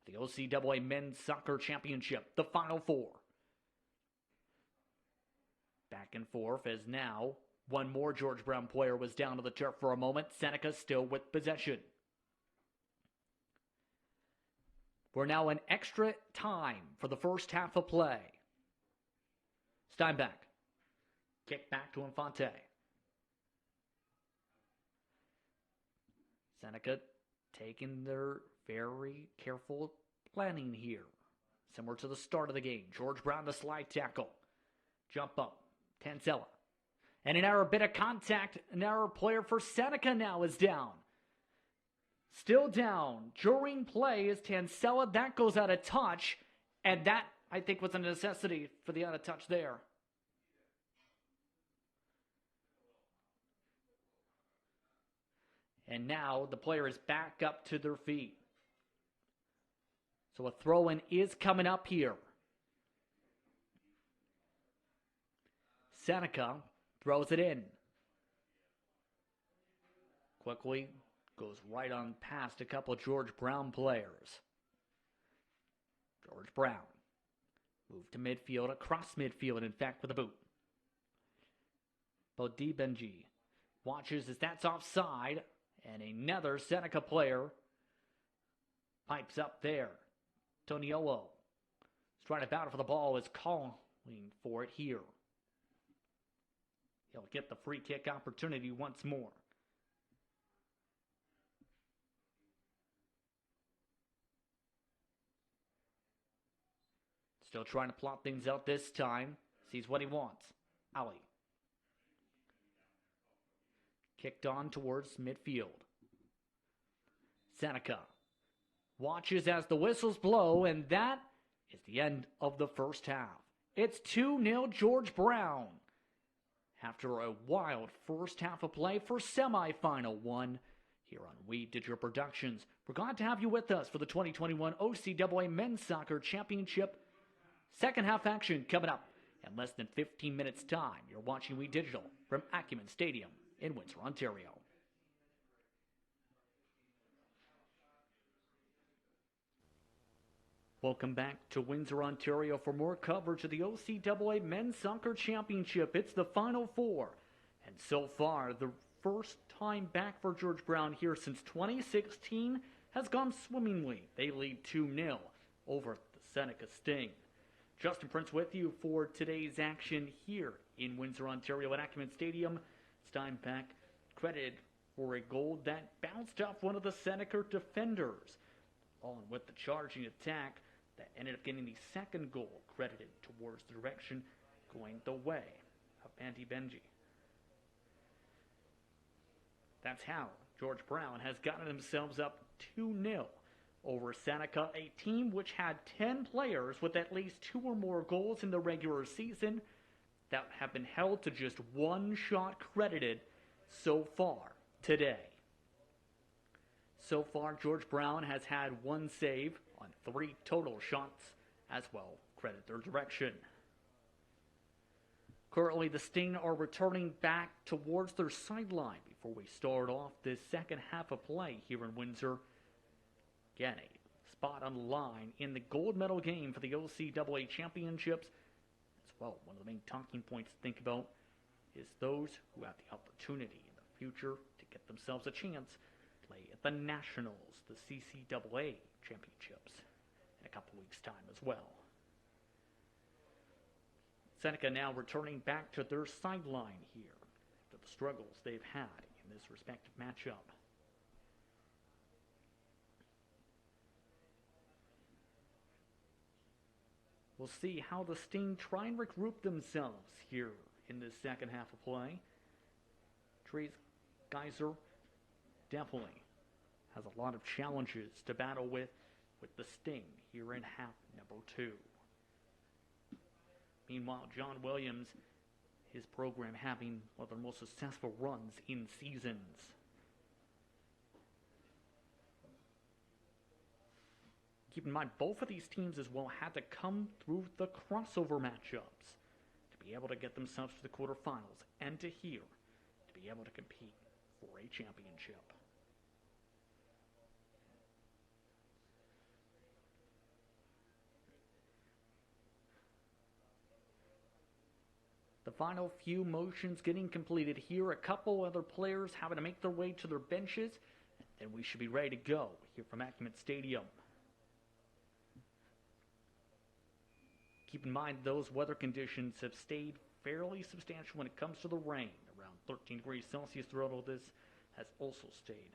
The OCAA Men's Soccer Championship, the Final Four. Back and forth as now one more George Brown player was down to the turf for a moment. Seneca still with possession. We're now in extra time for the first half of play. Steinbeck. Kick back to Infante. Seneca taking their very careful planning here. Similar to the start of the game. George Brown, the slide tackle. Jump up. Tansella. And an error, bit of contact. An error player for Seneca now is down. Still down during play is Tansella. That goes out of touch. And that, I think, was a necessity for the out of touch there. And now the player is back up to their feet. So a throw-in is coming up here. Seneca throws it in. Quickly goes right on past a couple of George Brown players. George Brown moved to midfield, across midfield, in fact, with a boot. Benji watches as that's offside, and another Seneca player pipes up there. Toniolo is trying to battle for the ball, is calling for it here. He'll get the free kick opportunity once more. Still trying to plot things out this time. Sees what he wants. Ali. Kicked on towards midfield. Seneca watches as the whistles blow, and that is the end of the first half. It's 2-0 George Brown. After a wild first half of play for semifinal one here on We Digital Productions. We're glad to have you with us for the 2021 OCAA Men's Soccer Championship. Second half action coming up in less than 15 minutes time. You're watching We Digital from Acumen Stadium in Windsor, Ontario. Welcome back to Windsor, Ontario for more coverage of the OCAA Men's Soccer Championship. It's the Final Four. And so far, the first time back for George Brown here since 2016 has gone swimmingly. They lead 2-0 over the Seneca Sting. Justin Prince with you for today's action here in Windsor, Ontario at Acumen Stadium. Steinbeck credited for a goal that bounced off one of the Seneca defenders. Along with the charging attack that ended up getting the second goal credited towards the direction going the way of Benji. That's how George Brown has gotten themselves up 2-0 over Seneca, a team which had 10 players with at least 2 or more goals in the regular season that have been held to just 1 shot credited so far today. So far, George Brown has had 1 save on 3 total shots as well. Credit their direction. Currently, the Sting are returning back towards their sideline before we start off this second half of play here in Windsor. Again, a spot on the line in the gold medal game for the OCAA Championships. As well, one of the main talking points to think about is those who have the opportunity in the future to get themselves a chance to play at the Nationals, the CCAA Championships, in a couple weeks' time as well. Seneca now returning back to their sideline here after the struggles they've had in this respective matchup. We'll see how the Sting try and regroup themselves here in this second half of play. Trace Geyser definitely has a lot of challenges to battle with the Sting here in half number 2. Meanwhile, John Williams, his program having one of the most successful runs in seasons. Keep in mind, both of these teams as well had to come through the crossover matchups to be able to get themselves to the quarterfinals and to here to be able to compete for a championship. The final few motions getting completed here. A couple other players having to make their way to their benches. And we should be ready to go here from Acumen Stadium. Keep in mind those weather conditions have stayed fairly substantial when it comes to the rain. Around 13 degrees Celsius throughout all this has also stayed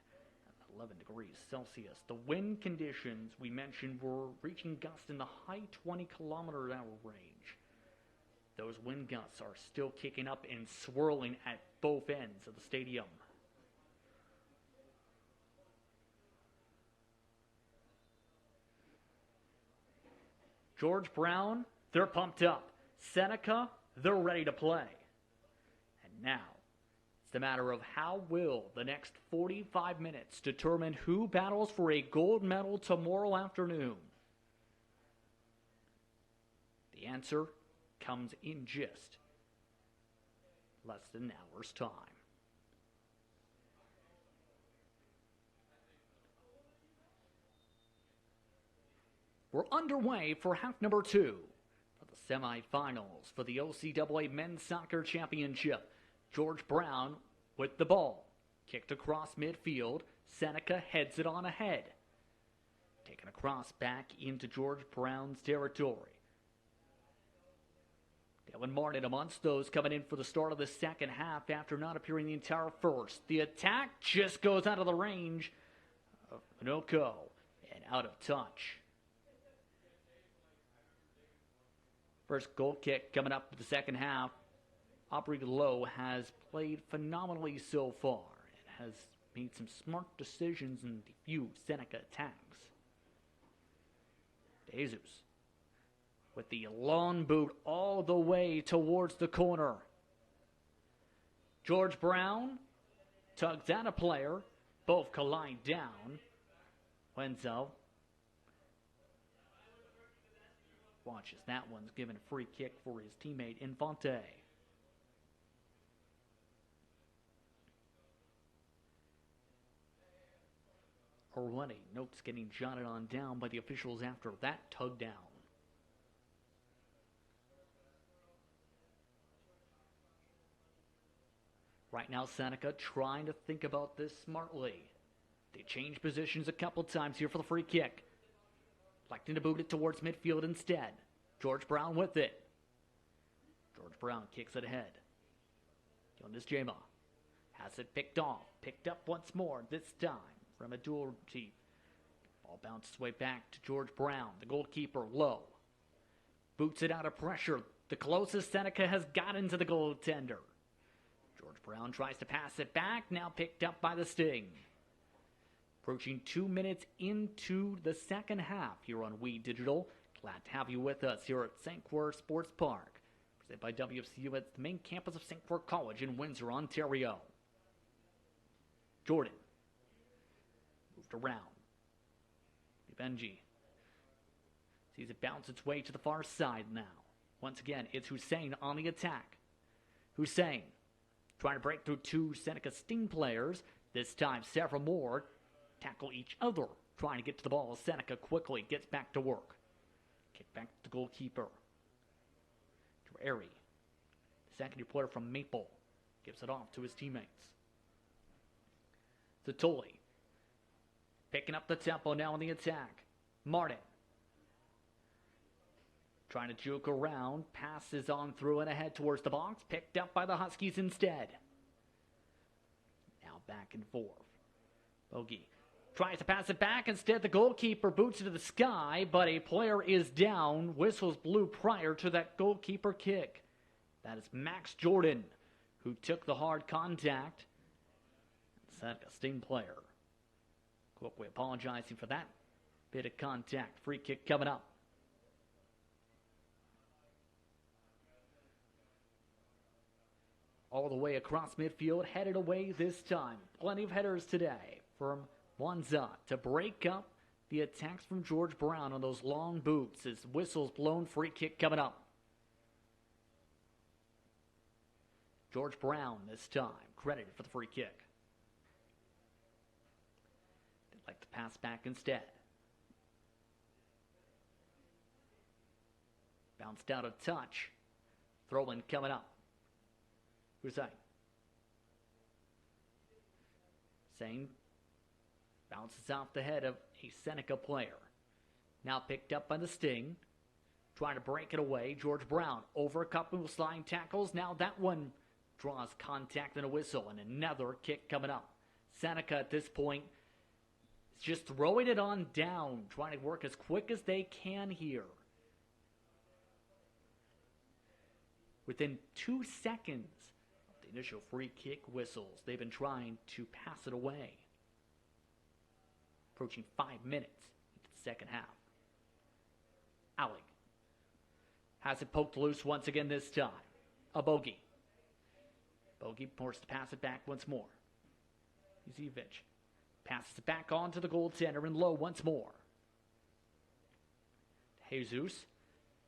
11 degrees Celsius. The wind conditions we mentioned were reaching gusts in the high 20-kilometer-hour range. Those wind gusts are still kicking up and swirling at both ends of the stadium. George Brown, they're pumped up. Seneca, they're ready to play. And now, it's a matter of how will the next 45 minutes determine who battles for a gold medal tomorrow afternoon. The answer comes in just less than an hour's time. We're underway for half number 2 for the semifinals for the OCAA Men's Soccer Championship. George Brown with the ball. Kicked across midfield. Seneca heads it on ahead. Taken across back into George Brown's territory. Dylan Martin amongst those coming in for the start of the second half after not appearing the entire first. The attack just goes out of the range of Seneca and out of touch. First goal kick coming up for the second half. Aubrey Lowe has played phenomenally so far and has made some smart decisions in the few Seneca attacks. Jesus with the long boot all the way towards the corner. George Brown tugs at a player. Both collide down. Windsor watches that one's given a free kick for his teammate Infante. Already, notes getting jotted on down by the officials after that tug down. Right now, Seneca trying to think about this smartly. They change positions a couple times here for the free kick. Electing to boot it towards midfield instead. George Brown with it. George Brown kicks it ahead. Jonas Jama has it picked off. Picked up once more, this time from a dual team. Ball bounces way back to George Brown, the goalkeeper, Low. Boots it out of pressure. The closest Seneca has gotten to the goaltender. George Brown tries to pass it back, now picked up by the Sting. Approaching 2 minutes into the second half here on We Digital. Glad to have you with us here at St. Croix Sports Park. Presented by WFCU at the main campus of St. Croix College in Windsor, Ontario. Jordan. Moved around. Benji. Sees it bounce its way to the far side now. Once again, it's Hussein on the attack. Hussein trying to break through 2 Seneca Sting players. This time several more tackle each other, trying to get to the ball. Seneca quickly gets back to work. Kick back to the goalkeeper. To Airy. Second-year player from Maple. Gives it off to his teammates. Zatoli. Picking up the tempo now in the attack. Martin. Trying to juke around. Passes on through and ahead towards the box. Picked up by the Huskies instead. Now back and forth. Bogey tries to pass it back. Instead, the goalkeeper boots it to the sky, but a player is down. Whistles blew prior to that goalkeeper kick. That is Max Jordan, who took the hard contact. Seneca Sting player quickly apologizing for that bit of contact. Free kick coming up. All the way across midfield, headed away this time. Plenty of headers today from Windsor to break up the attacks from George Brown on those long boots. As whistles blown, free kick coming up. George Brown this time, credited for the free kick. They'd like to pass back instead. Bounced out of touch. Throw-in coming up. Hussein. Hussein bounces off the head of a Seneca player. Now picked up by the Sting. Trying to break it away. George Brown over a couple of sliding tackles. Now that one draws contact and a whistle. And another kick coming up. Seneca at this point Just throwing it on down, trying to work as quick as they can here. Within 2 seconds of the initial free kick whistles, they've been trying to pass it away. Approaching 5 minutes into the second half. Alec has it poked loose once again this time. A Bogey. Bogey forced to pass it back once more. Yuzevic passes it back on to the goaltender and low once more. Jesus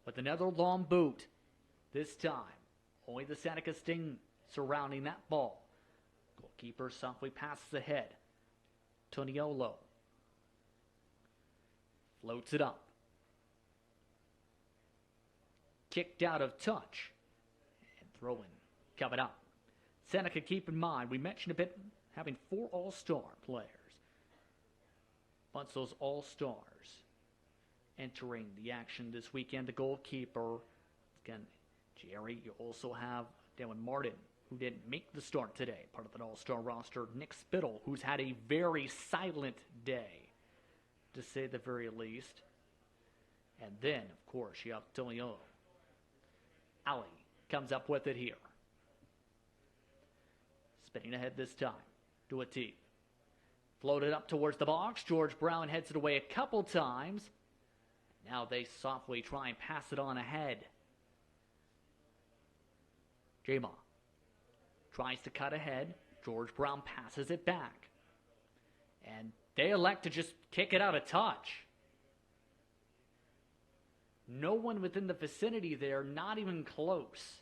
with another long boot. This time, only the Seneca Sting surrounding that ball. Goalkeeper softly passes ahead. Toniolo floats it up. Kicked out of touch. And throw-in coming up. Seneca, keep in mind, we mentioned a bit having 4 all-star players. Once those all-stars entering the action this weekend, the goalkeeper, again, Jerry, you also have Darren Martin, who didn't make the start today, part of an all-star roster. Nick Spittle, who's had a very silent day, to say the very least. And then, of course, you have Toniolo. Ali comes up with it here. Spinning ahead this time. Duatif. Floated up towards the box. George Brown heads it away a couple times. Now they softly try and pass it on ahead. Jama tries to cut ahead. George Brown passes it back. And they elect to just kick it out of touch. No one within the vicinity there, not even close.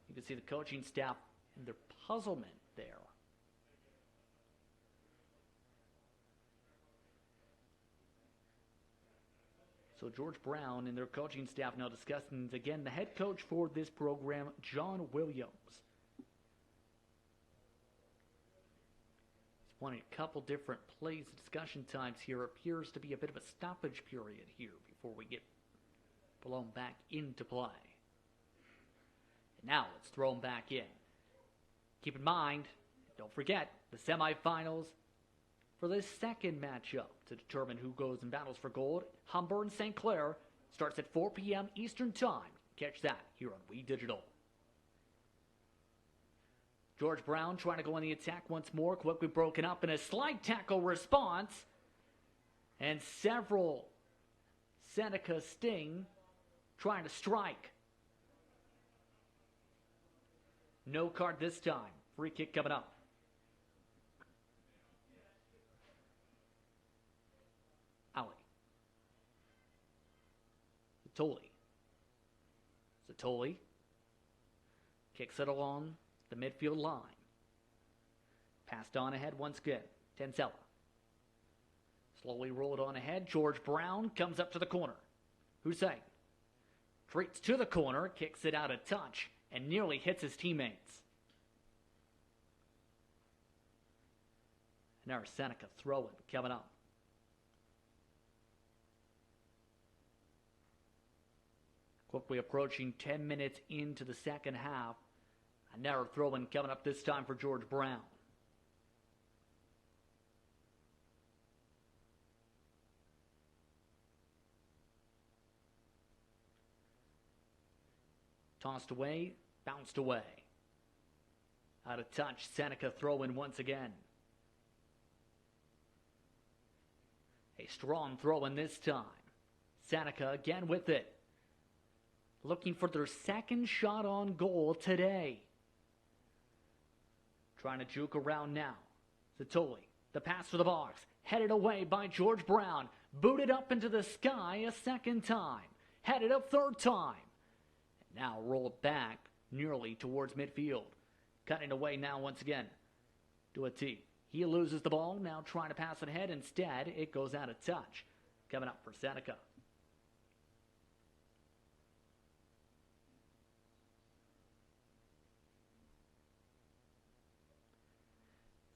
You can see the coaching staff in their puzzlement there. So George Brown and their coaching staff now discussing, again, the head coach for this program, John Williams. He's won a couple different plays, discussion times here. Appears to be a bit of a stoppage period here before we get blown back into play. And now let's throw them back in. Keep in mind, don't forget, the semifinals for this second matchup to determine who goes and battles for gold. Humber and St. Clair starts at 4 p.m. Eastern Time. Catch that here on We Digital. George Brown trying to go on the attack once more, quickly broken up in a slight tackle response. And several Seneca Sting trying to strike. No card this time. Free kick coming up. Ali. Zatoli kicks it along the midfield line. Passed on ahead once again. Tensella. Slowly rolled on ahead. George Brown comes up to the corner. Hussein treats to the corner, kicks it out of touch, and nearly hits his teammates. Now Seneca throwing coming up. Quickly approaching 10 minutes into the second half. A narrow throw-in coming up this time for George Brown. Tossed away, bounced away. Out of touch, Seneca throw-in once again. A strong throw-in this time. Seneca again with it. Looking for their second shot on goal today. Trying to juke around now. Zatoli, the pass to the box. Headed away by George Brown. Booted up into the sky a second time. Headed up third time. And now rolled back nearly towards midfield. Cutting away now once again. Duatif. He loses the ball. Now trying to pass it ahead. Instead, it goes out of touch. Coming up for Seneca.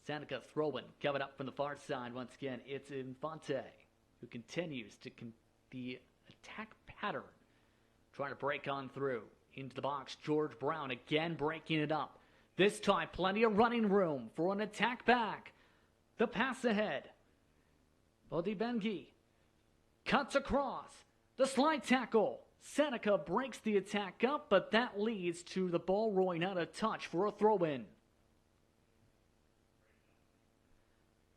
Seneca throwing, coming up from the far side once again. It's Infante, who continues to the attack pattern, trying to break on through into the box. George Brown again breaking it up. This time, plenty of running room for an attack back. The pass ahead. Odibengi cuts across. The slide tackle. Seneca breaks the attack up, but that leads to the ball rolling out of touch for a throw-in.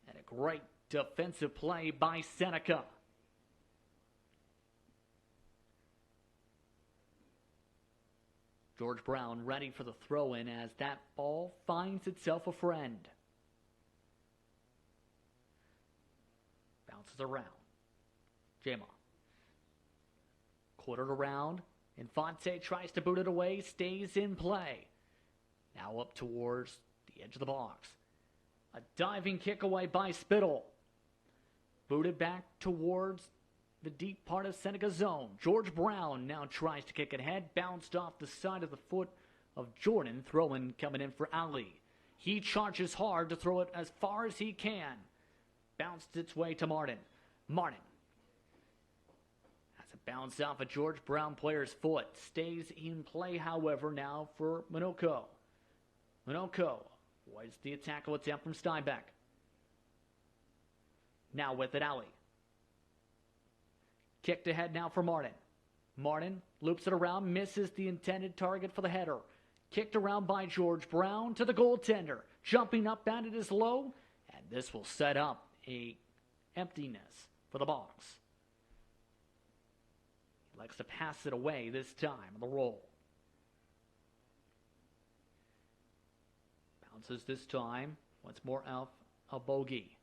And a great defensive play by Seneca. George Brown ready for the throw-in as that ball finds itself a friend. Bounces around. Jama. Quartered around. Infante tries to boot it away. Stays in play. Now up towards the edge of the box. A diving kick away by Spittle. Booted back towards the deep part of Seneca's zone. George Brown now tries to kick it ahead. Bounced off the side of the foot of Jordan. Throwing coming in for Ali. He charges hard to throw it as far as he can. Bounced its way to Martin. Martin has a bounce off a George Brown player's foot. Stays in play, however, now for Minoko. Minoko avoids the tackle attempt from Steinbeck. Now with it, Ali. Kicked ahead now for Martin. Martin loops it around, misses the intended target for the header. Kicked around by George Brown to the goaltender. Jumping up at it is low, and this will set up a emptiness for the box. He likes to pass it away this time on the roll. Bounces this time. Once more out of Bogey.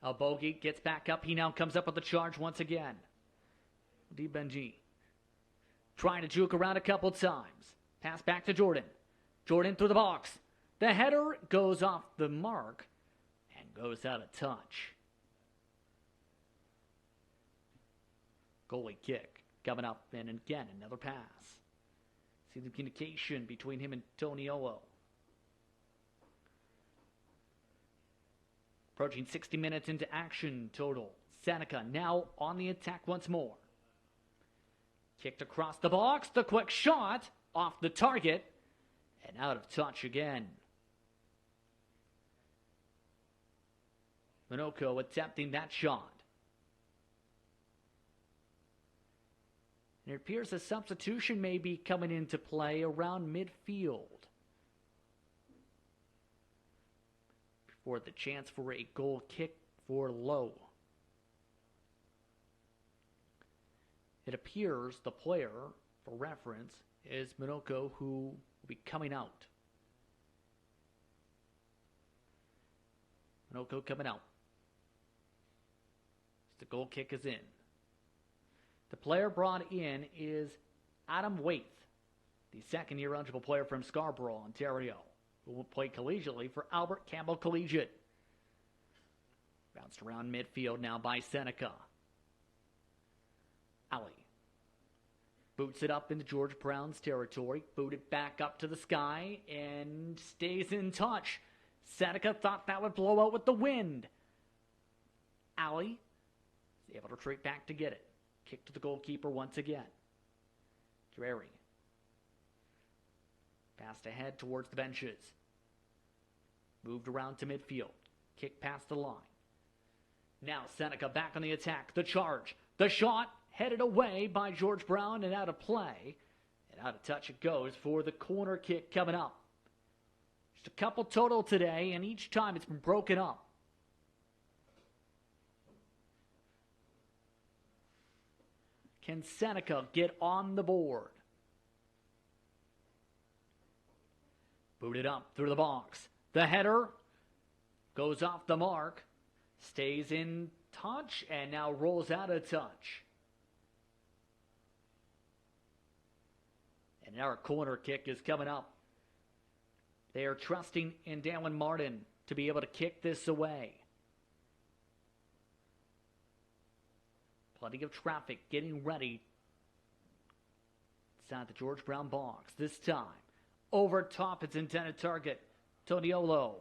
Albogi gets back up. He now comes up with the charge once again. Benji trying to juke around a couple times. Pass back to Jordan. Jordan through the box. The header goes off the mark and goes out of touch. Goalie kick coming up, and again another pass. See the communication between him and Toniolo. Approaching 60 minutes into action total. Seneca now on the attack once more. Kicked across the box. The quick shot off the target. And out of touch again. Minoko attempting that shot. And it appears a substitution may be coming into play around midfield. For the chance for a goal kick for Lowe. It appears the player, for reference, is Minoko, who will be coming out. Minoko coming out. The goal kick is in. The player brought in is Adam Waite, the second-year eligible player from Scarborough, Ontario, who will play collegiately for Albert Campbell Collegiate. Bounced around midfield now by Seneca. Ali boots it up into George Brown's territory. Booted back up to the sky and stays in touch. Seneca thought that would blow out with the wind. Ali is able to retreat back to get it. Kick to the goalkeeper once again. Drury passed ahead towards the benches. Moved around to midfield. Kick past the line. Now Seneca back on the attack. The charge. The shot headed away by George Brown and out of play. And out of touch it goes for the corner kick coming up. Just a couple total today, and each time it's been broken up. Can Seneca get on the board? Booted up through the box. The header goes off the mark. Stays in touch and now rolls out of touch. And now our corner kick is coming up. They are trusting in Dallin Martin to be able to kick this away. Plenty of traffic getting ready inside the George Brown box. This time, over top its intended target, Toniolo.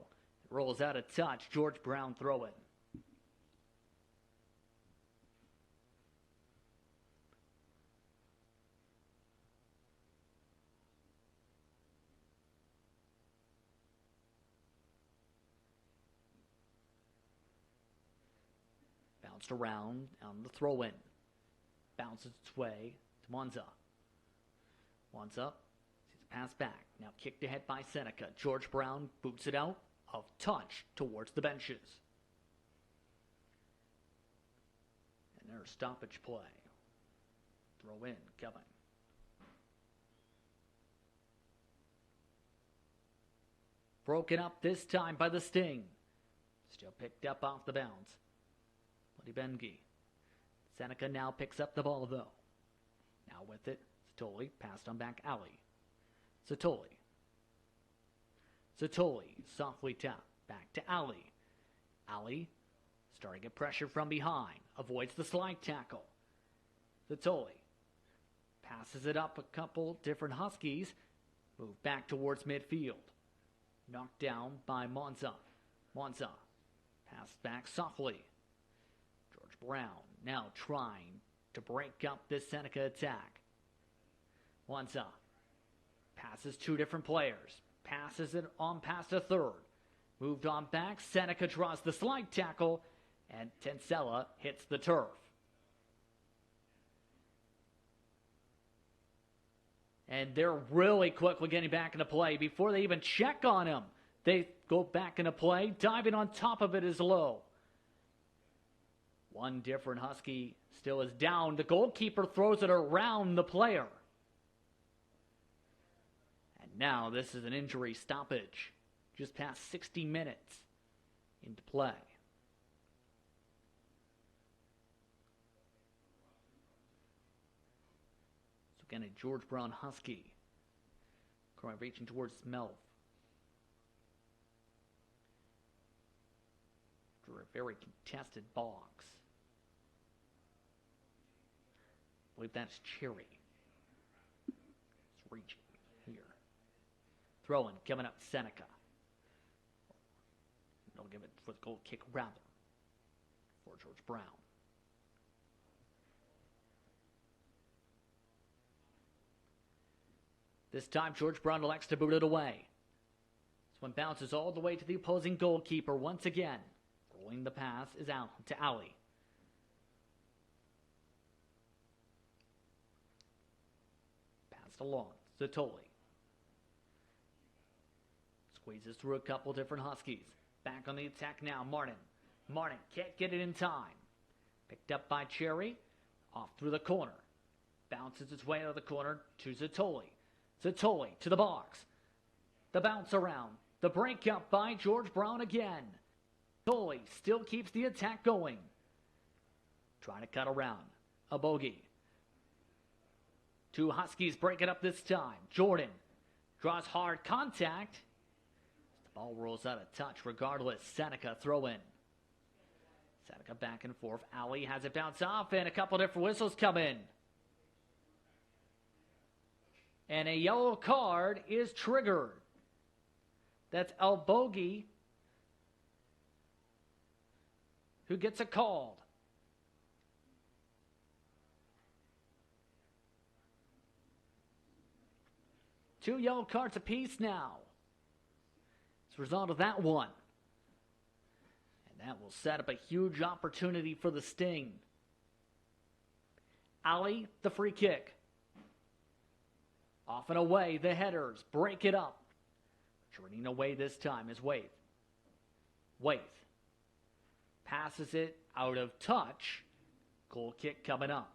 It rolls out of touch. George Brown throw it. Bounced around on the throw-in. Bounces its way to Monza. Monza sees a pass back. Now kicked ahead by Seneca. George Brown boots it out of touch towards the benches. And there's stoppage play. Throw in coming. Broken up this time by the Sting. Still picked up off the bounce. Bengi. Seneca now picks up the ball though. Now with it, Satoli passed on back alley. Satoli softly tapped back to alley. Alley starting to get pressure from behind. Avoids the slide tackle. Satoli passes it up a couple different Huskies. Move back towards midfield. Knocked down by Monza. Monza passed back softly. Brown now trying to break up this Seneca attack. Monza passes two different players. Passes it on past a third. Moved on back. Seneca draws the slide tackle. And Tencella hits the turf. And they're really quickly getting back into play. Before they even check on him, they go back into play. Diving on top of it is Low. One different Husky still is down. The goalkeeper throws it around the player. And now this is an injury stoppage. Just past 60 minutes into play. So again, a George Brown Husky. Currently reaching towards Melv. After a very contested box. I believe that's Cherry. It's reaching here. Throwing, coming up Seneca. They'll give it for the goal kick rather for George Brown. This time George Brown elects to boot it away. This one bounces all the way to the opposing goalkeeper once again. Rolling the pass is out to Ali. Along. Satoli squeezes through a couple different Huskies. Back on the attack now. Martin can't get it in time. Picked up by Cherry. Off through the corner. Bounces its way out of the corner to Satoli. Satoli to the box. The bounce around. The break up by George Brown again. Satoli still keeps the attack going. Trying to cut around. A bogey. Two Huskies break it up this time. Jordan draws hard contact. The ball rolls out of touch regardless. Seneca throw in. Seneca back and forth. Ali has it bounce off and a couple different whistles come in. And a yellow card is triggered. That's El Bogey who gets a call. Two yellow cards apiece now. As a result of that one. And that will set up a huge opportunity for the Sting. Ali, the free kick. Off and away, the headers. Break it up. Turning away this time is Waith. Waith passes it out of touch. Goal kick coming up.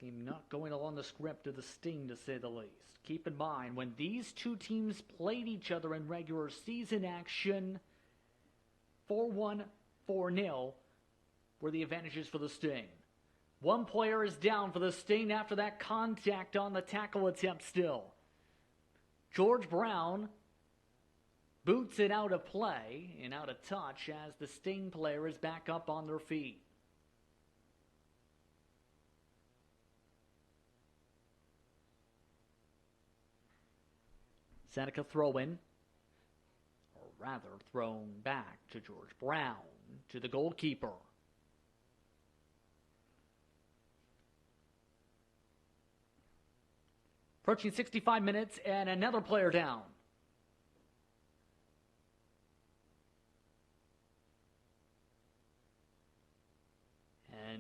This game not going along the script of the Sting, to say the least. Keep in mind, when these two teams played each other in regular season action, 4-1, 4-0 were the advantages for the Sting. One player is down for the Sting after that contact on the tackle attempt still. George Brown boots it out of play and out of touch as the Sting player is back up on their feet. Seneca throw-in, or rather thrown back to George Brown, to the goalkeeper. Approaching 65 minutes and another player down.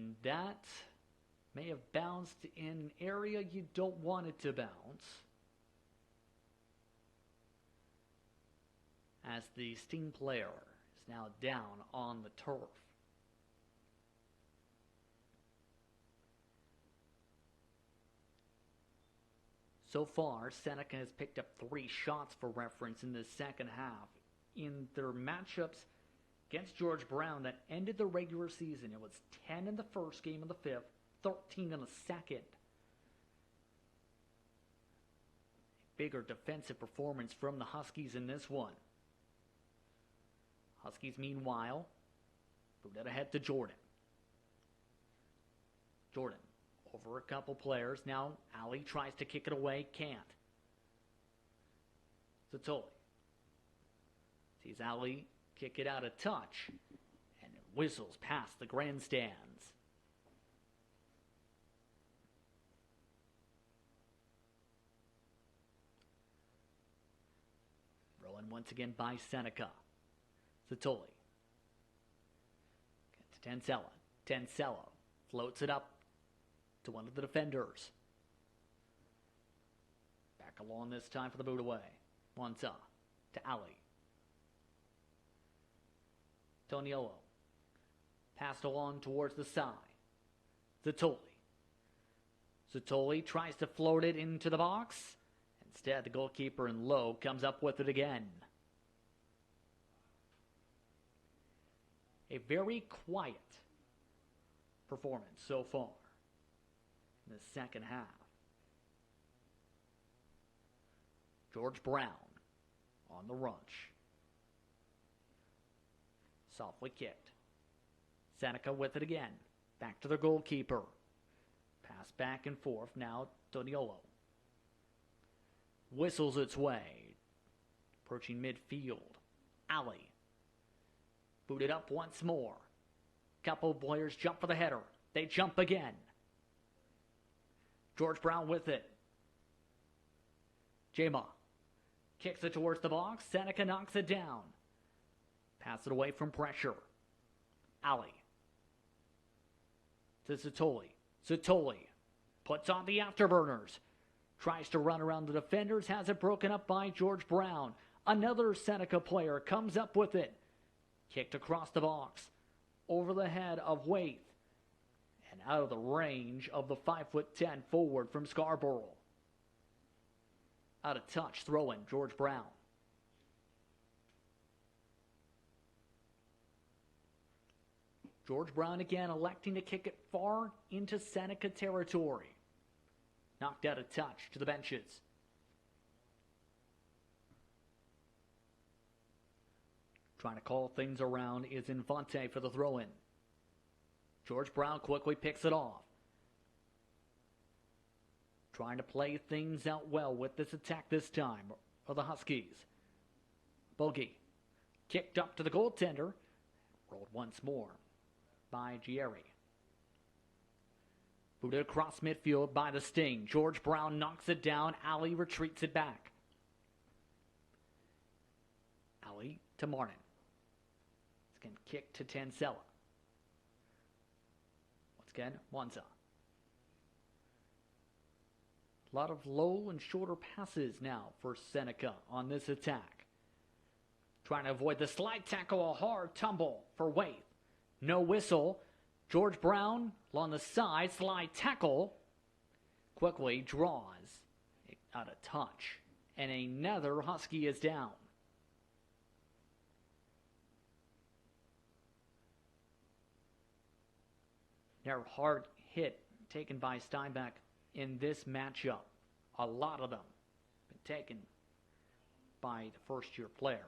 And that may have bounced in an area you don't want it to bounce, as the Sting player is now down on the turf. So far, Seneca has picked up 3 shots for reference in the second half. In their matchups against George Brown that ended the regular season, it was 10 in the first game of the fifth, 13 in the second. Bigger defensive performance from the Huskies in this one. Huskies, meanwhile, moved it ahead to Jordan. Jordan over a couple players. Now Ali tries to kick it away, can't. Zatoli sees Ali kick it out of touch, and it whistles past the grandstands. Rolling once again by Seneca. Zatoli. Get to Tencella. Tencella floats it up to one of the defenders. Back along this time for the boot away. Wanza to Ali. Toniolo. Passed along towards the side. Zatoli. Zatoli tries to float it into the box. Instead, the goalkeeper in low comes up with it again. A very quiet performance so far in the second half. George Brown on the runch. Softly kicked. Seneca with it again. Back to the goalkeeper. Pass back and forth. Now Toniolo. Whistles its way. Approaching midfield. Ali. Booted up once more. Couple of players jump for the header. They jump again. George Brown with it. Jema kicks it towards the box. Seneca knocks it down. Pass it away from pressure. Ali to Zatoli. Zatoli puts on the afterburners. Tries to run around the defenders. Has it broken up by George Brown. Another Seneca player comes up with it. Kicked across the box. Over the head of Waite. And out of the range of the 5'10" forward from Scarborough. Out of touch, throw in George Brown. George Brown again electing to kick it far into Seneca territory. Knocked out of touch to the benches. Trying to call things around is Infante for the throw-in. George Brown quickly picks it off. Trying to play things out well with this attack this time for the Huskies. Bogey kicked up to the goaltender. Rolled once more by Gieri. Booted across midfield by the Sting. George Brown knocks it down. Ali retreats it back. Ali to Martin. It's again kick to Tencella. Once again, Wanza. A lot of low and shorter passes now for Seneca on this attack. Trying to avoid the slide tackle, a hard tumble for Waite. No whistle. George Brown along the side, slide tackle. Quickly draws out of touch. And another Husky is down. They're hard hit taken by Steinbeck in this matchup. A lot of them been taken by the first-year player.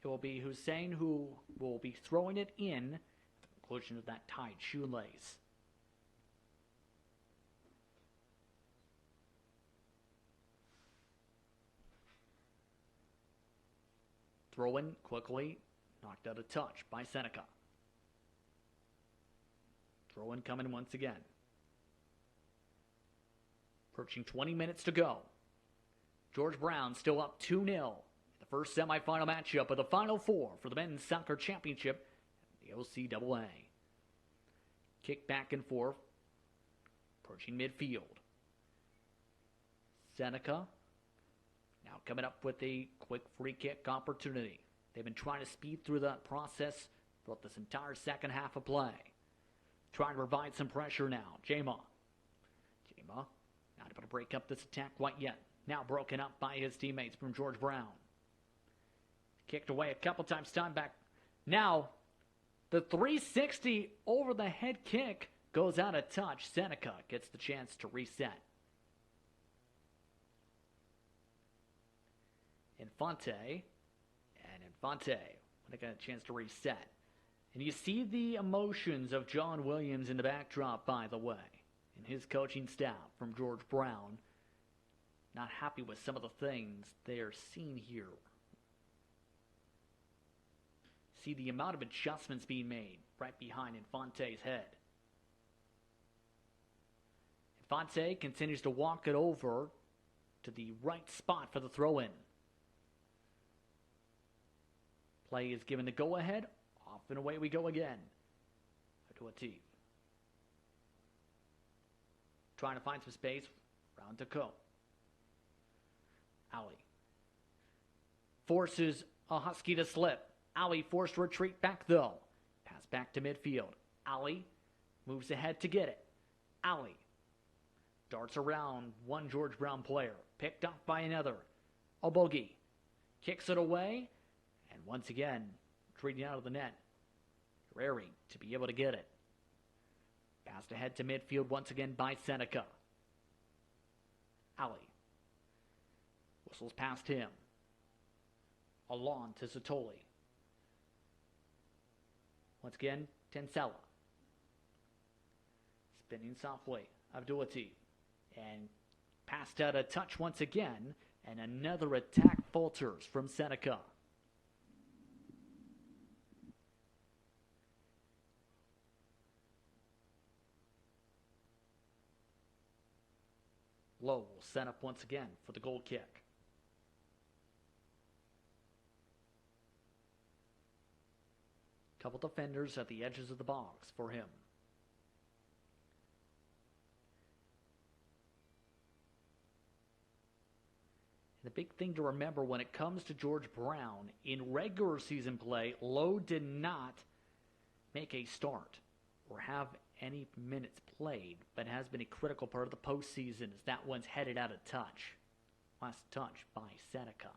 It will be Hussein who will be throwing it in at the conclusion of that tied shoelace. Throw in quickly, knocked out of touch by Seneca. Throw in coming once again. Approaching 20 minutes to go. George Brown still up 2-0. The first semifinal matchup of the Final Four for the Men's Soccer Championship at the OCAA. Kick back and forth. Approaching midfield. Seneca now coming up with a quick free kick opportunity. They've been trying to speed through that process throughout this entire second half of play. Trying to provide some pressure now. Jama not able to break up this attack quite yet. Now broken up by his teammates from George Brown. Kicked away a couple times, time back. Now, the 360 over the head kick goes out of touch. Seneca gets the chance to reset. Infante when they got a chance to reset. And you see the emotions of John Williams in the backdrop, by the way, and his coaching staff from George Brown. Not happy with some of the things they are seeing here. See the amount of adjustments being made right behind Infante's head. Infante continues to walk it over to the right spot for the throw-in. Play is given the go-ahead. Off and away we go again. To a team. Trying to find some space. Round to Co. Ali forces a Husky to slip. Ali forced to retreat back though. Pass back to midfield. Ali moves ahead to get it. Ali darts around one George Brown player. Picked up by another. Obogi kicks it away. And once again, retreating out of the net. Raring to be able to get it. Passed ahead to midfield once again by Seneca. Ali whistles past him. Alon to Zatoli. Once again, Tensella. Spinning softly. Abdulatif. And passed out a touch once again. And another attack falters from Seneca. Lowe will set up once again for the goal kick. Couple defenders at the edges of the box for him. The big thing to remember when it comes to George Brown, in regular season play, Lowe did not make a start or have any minutes played, but has been a critical part of the postseason as that one's headed out of touch. Last touch by Seneca.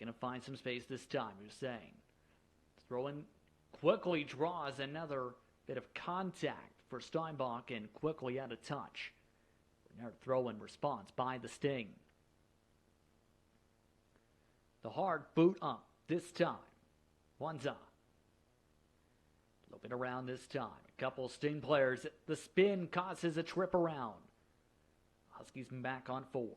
Looking to find some space this time, you're saying. Throwing quickly draws another bit of contact for Steinbach and quickly out of touch. Another throw-in response by the Sting. The hard boot up this time. Wanza. Looking around this time. A couple Sting players. The spin causes a trip around. Huskies back on forward.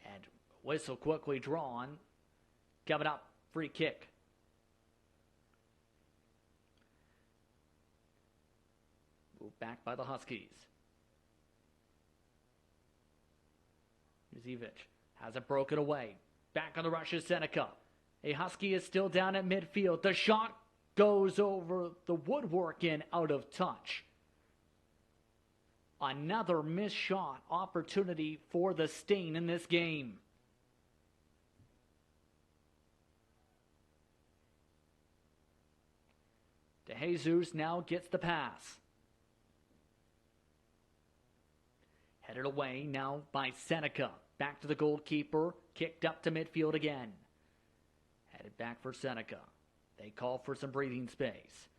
And whistle quickly drawn. Coming up. Free kick. Moved back by the Huskies. Zivich has it broken away. Back on the rush is Seneca. A Husky is still down at midfield. The shot goes over the woodwork and out of touch. Another missed shot opportunity for the Sting in this game. De Jesus now gets the pass. Headed away now by Seneca. Back to the goalkeeper. Kicked up to midfield again. Headed back for Seneca. They call for some breathing space.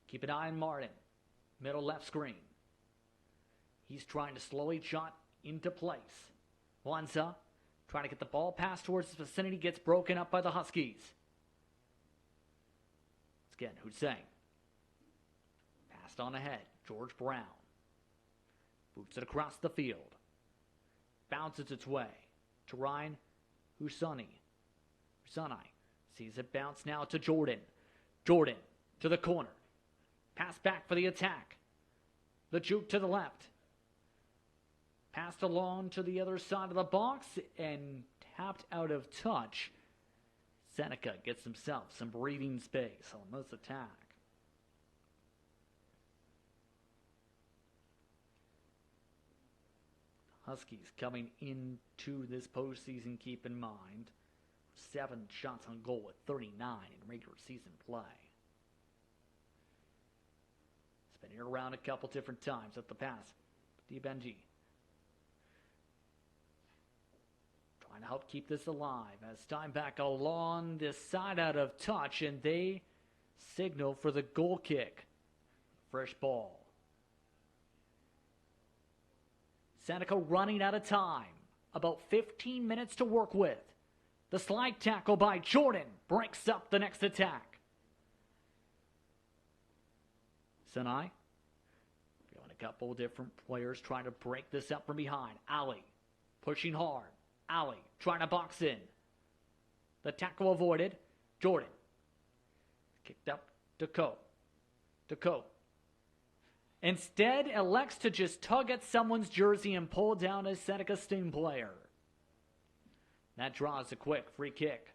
Keep an eye on Martin. Middle left screen. He's trying to slowly shot into place. Wanza trying to get the ball passed towards his vicinity. Gets broken up by the Huskies. Again, Hussein. Passed on ahead. George Brown. Boots it across the field. Bounces its way to Ryan Husani sees it bounce now to Jordan. Jordan to the corner. Pass back for the attack. The juke to the left. Passed along to the other side of the box and tapped out of touch. Seneca gets himself some breathing space on this attack. Huskies coming into this postseason, keep in mind, 7 shots on goal with 39 in regular season play. It's been here around a couple different times at the pass. DiBenji trying to help keep this alive as Steinbach along this side out of touch, and they signal for the goal kick. Fresh ball. Seneca running out of time. About 15 minutes to work with. The slide tackle by Jordan breaks up the next attack. Sinai, feeling a couple different players trying to break this up from behind. Ali pushing hard. Ali trying to box in. The tackle avoided. Jordan kicked up to Coe. Instead, elects to just tug at someone's jersey and pull down a Seneca Sting player. That draws a quick free kick.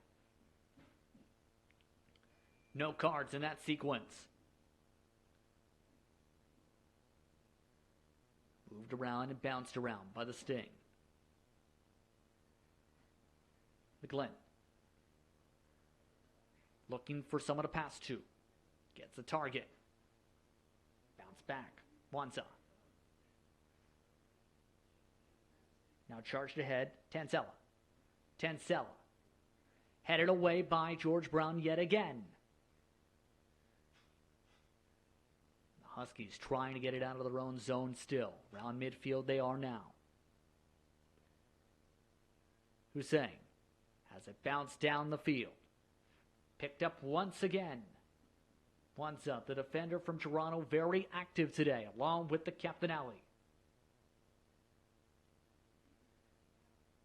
No cards in that sequence. Moved around and bounced around by the Sting. McGlynn. Looking for someone to pass to. Gets a target. Bounce back. Wanza. Now charged ahead. Tansella. Headed away by George Brown yet again. The Huskies trying to get it out of their own zone still. Around midfield they are now. Hussein has it bounced down the field. Picked up once again. Wanza, the defender from Toronto, very active today, along with the captain Ali.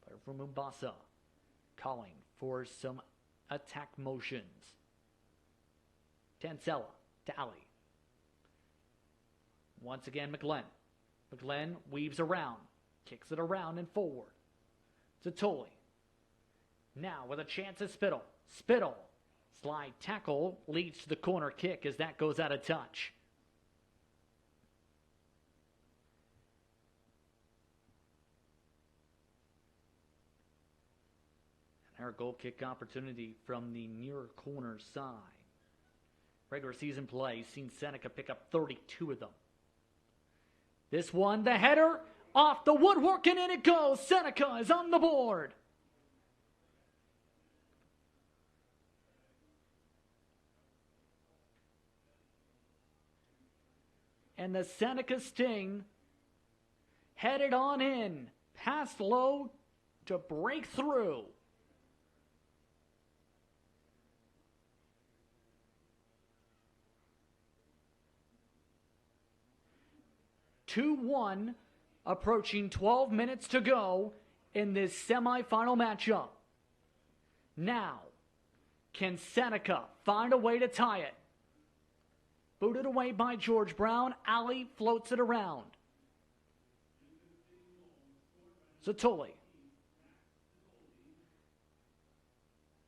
Player from Mombasa, calling for some attack motions. Tansella to Ali. Once again, McGlynn. McGlynn weaves around, kicks it around and forward. To Tolley. Now with a chance at Spittle. Spittle. Slide tackle leads to the corner kick as that goes out of touch. And our goal kick opportunity from the near corner side. Regular season play, seen Seneca pick up 32 of them. This one, the header, off the woodwork and in it goes. Seneca is on the board. And the Seneca Sting headed on in, passed low to break through. (2-1), approaching 12 minutes to go in this semifinal matchup. Now, can Seneca find a way to tie it? Booted away by George Brown. Ali floats it around. Zatoli.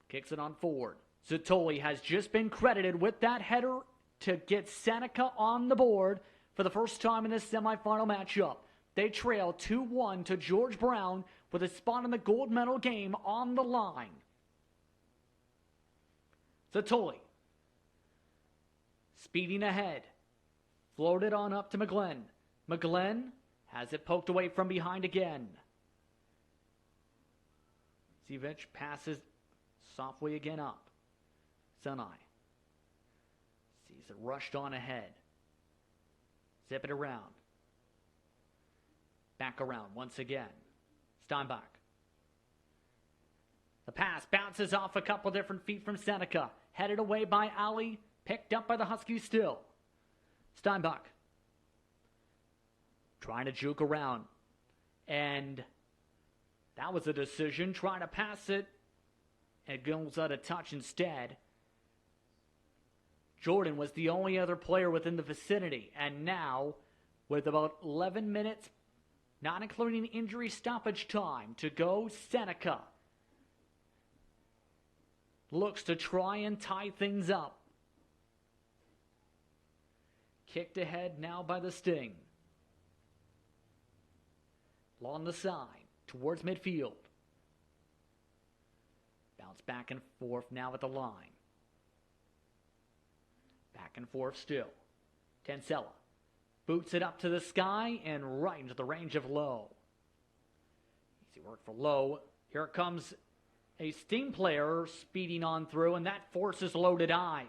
Kicks it on forward. Zatoli has just been credited with that header to get Seneca on the board for the first time in this semifinal matchup. They trail 2-1 to George Brown with a spot in the gold medal game on the line. Zatoli. Speeding ahead. Floated on up to McGlynn. McGlynn has it poked away from behind again. Zivich passes softly again up. Sinai sees it rushed on ahead. Zip it around. Back around once again. Steinbach. The pass bounces off a couple different feet from Seneca. Headed away by Ali. Picked up by the Huskies still. Steinbach. Trying to juke around. And that was a decision. Trying to pass it. It goes out of touch instead. Jordan was the only other player within the vicinity. And now, with about 11 minutes, not including injury stoppage time, to go, Seneca looks to try and tie things up. Kicked ahead now by the Sting. Along the side, towards midfield. Bounce back and forth now at the line. Back and forth still. Tansella boots it up to the sky and right into the range of Lowe. Easy work for Lowe. Here comes a Sting player speeding on through, and that forces Lowe to dive.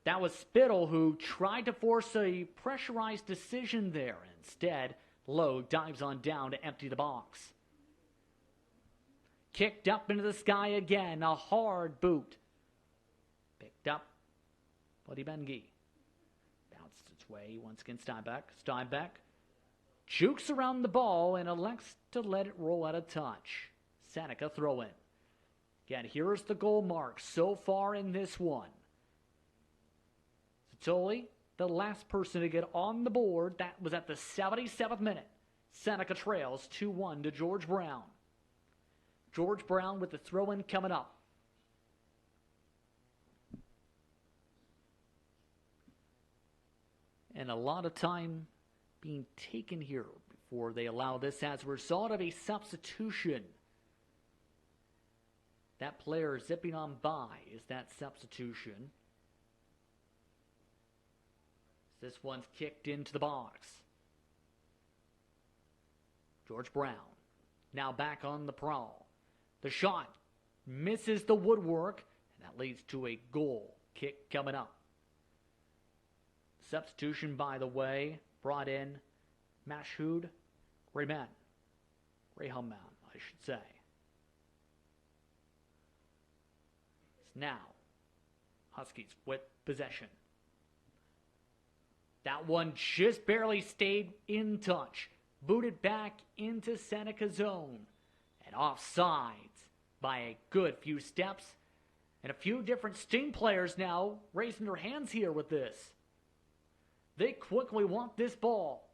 That was Spittle who tried to force a pressurized decision there. Instead, Lowe dives on down to empty the box. Kicked up into the sky again, a hard boot. Picked up Buddy Bengi. Bounced its way once again, Steinbeck. Steinbeck jukes around the ball and elects to let it roll out of touch. Seneca throw in. Again, here's the goal mark so far in this one. Satoli, the last person to get on the board. That was at the 77th minute. Seneca trails 2-1 to George Brown. George Brown with the throw-in coming up. And a lot of time being taken here before they allow this as a result of a substitution. That player zipping on by is that substitution. This one's kicked into the box. George Brown now back on the prowl. The shot misses the woodwork, and that leads to a goal kick coming up. Substitution, by the way, brought in Mashhood Rayman, I should say. It's now Huskies with possession. That one just barely stayed in touch. Booted back into Seneca's zone. And offsides by a good few steps. And a few different Sting players now raising their hands here with this. They quickly want this ball.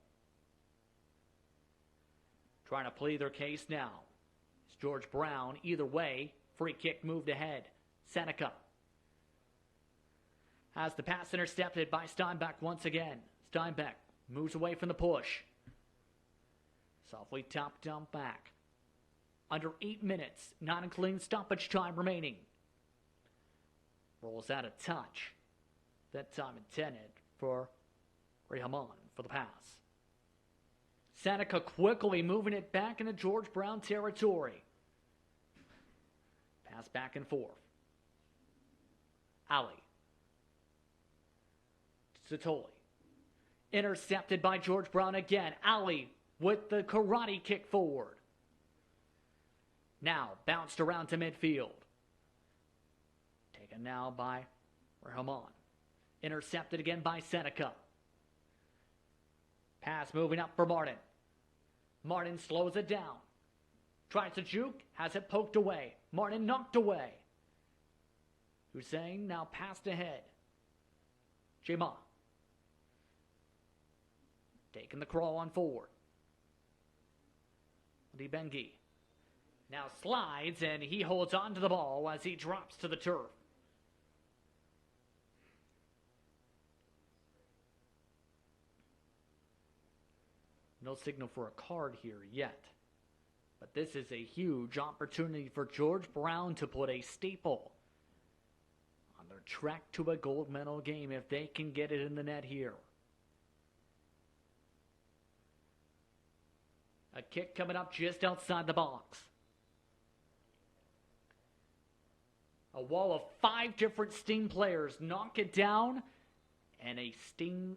Trying to plead their case now. It's George Brown. Either way, free kick moved ahead. Seneca has the pass intercepted by Steinbeck once again. Steinbeck moves away from the push. Softly top dump back. Under 8 minutes, not including stoppage time remaining. Rolls out a touch. That time intended for Rehaman for the pass. Seneca quickly moving it back into George Brown territory. Pass back and forth. Ali. Satoli. Intercepted by George Brown again. Ali with the karate kick forward. Now bounced around to midfield. Taken now by Rahman. Intercepted again by Seneca. Pass moving up for Martin. Martin slows it down. Tries to juke, has it poked away. Martin knocked away. Hussein now passed ahead. Jema. Taking the crawl on forward. Lee Bengi now slides and he holds on to the ball as he drops to the turf. No signal for a card here yet. But this is a huge opportunity for George Brown to put a staple on their track to a gold medal game if they can get it in the net here. A kick coming up just outside the box. A wall of 5 different Sting players knock it down, and a Sting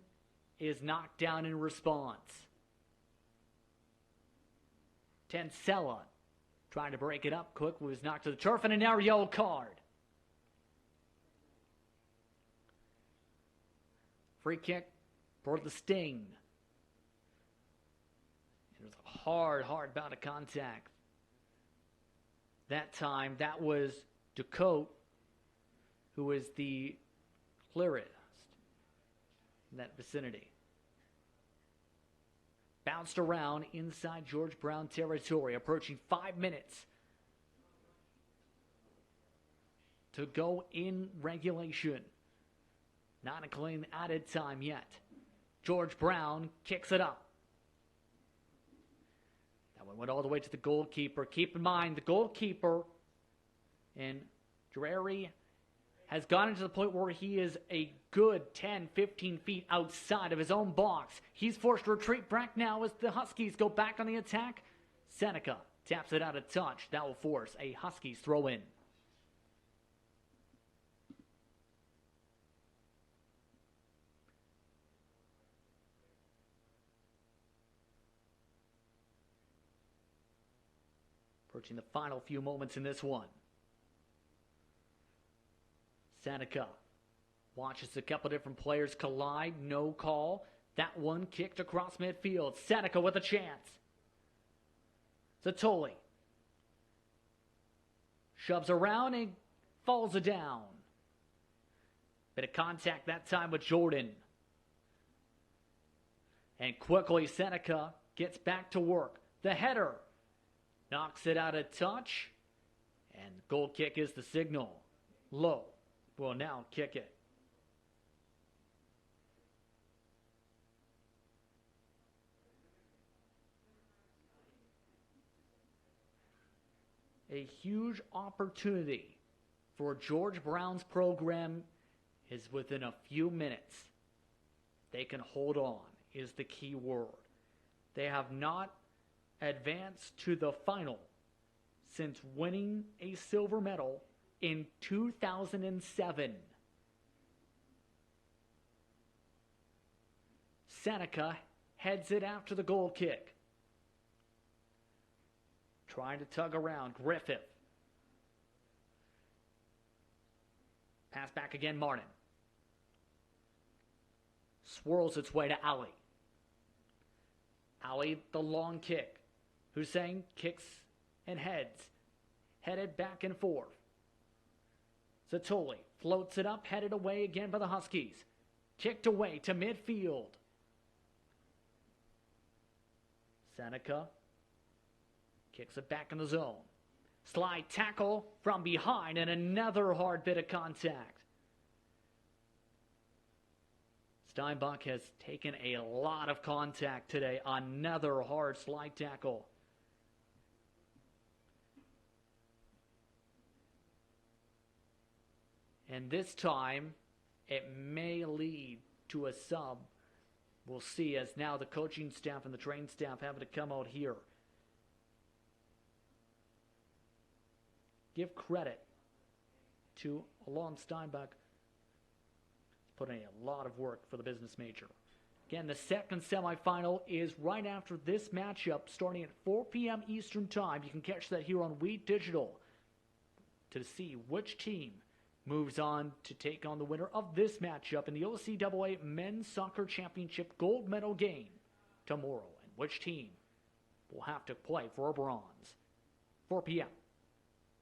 is knocked down in response. Tansella trying to break it up. Cook was knocked to the turf, and an yellow card. Free kick for the Sting. It was a hard bout of contact. That time, that was Ducote, who was the clearest in that vicinity. Bounced around inside George Brown territory, approaching 5 minutes to go in regulation. Not including added time yet. George Brown kicks it up. That one went all the way to the goalkeeper. Keep in mind, the goalkeeper and Drury has gotten to the point where he is a good 10, 15 feet outside of his own box. He's forced to retreat back now as the Huskies go back on the attack. Seneca taps it out of touch. That will force a Huskies throw in. Approaching the final few moments in this one. Seneca watches a couple different players collide. No call. That one kicked across midfield. Seneca with a chance. Zatoli shoves around and falls it down. Bit of contact that time with Jordan. And quickly Seneca gets back to work. The header knocks it out of touch. And goal kick is the signal. Low will now kick it. A huge opportunity for George Brown's program is within a few minutes. They can hold on is the key word. They have not advanced to the final since winning a silver medal in 2007. Seneca heads it after the goal kick. Trying to tug around. Griffith. Pass back again, Martin. Swirls its way to Ali. Ali, the long kick. Hussein kicks and heads. Headed back and forth. Zatoli floats it up, headed away again by the Huskies. Kicked away to midfield. Seneca kicks it back in the zone. Slide tackle from behind and another hard bit of contact. Steinbach has taken a lot of contact today. Another hard slide tackle. And this time, it may lead to a sub. We'll see, as now the coaching staff and the training staff having to come out here. Give credit to Alon Steinbach. He's putting a lot of work for the business major. Again, the second semifinal is right after this matchup, starting at 4 p.m. Eastern Time. You can catch that here on Wheat Digital to see which team moves on to take on the winner of this matchup in the OCAA Men's Soccer Championship gold medal game tomorrow, and which team will have to play for a bronze. 4 p.m.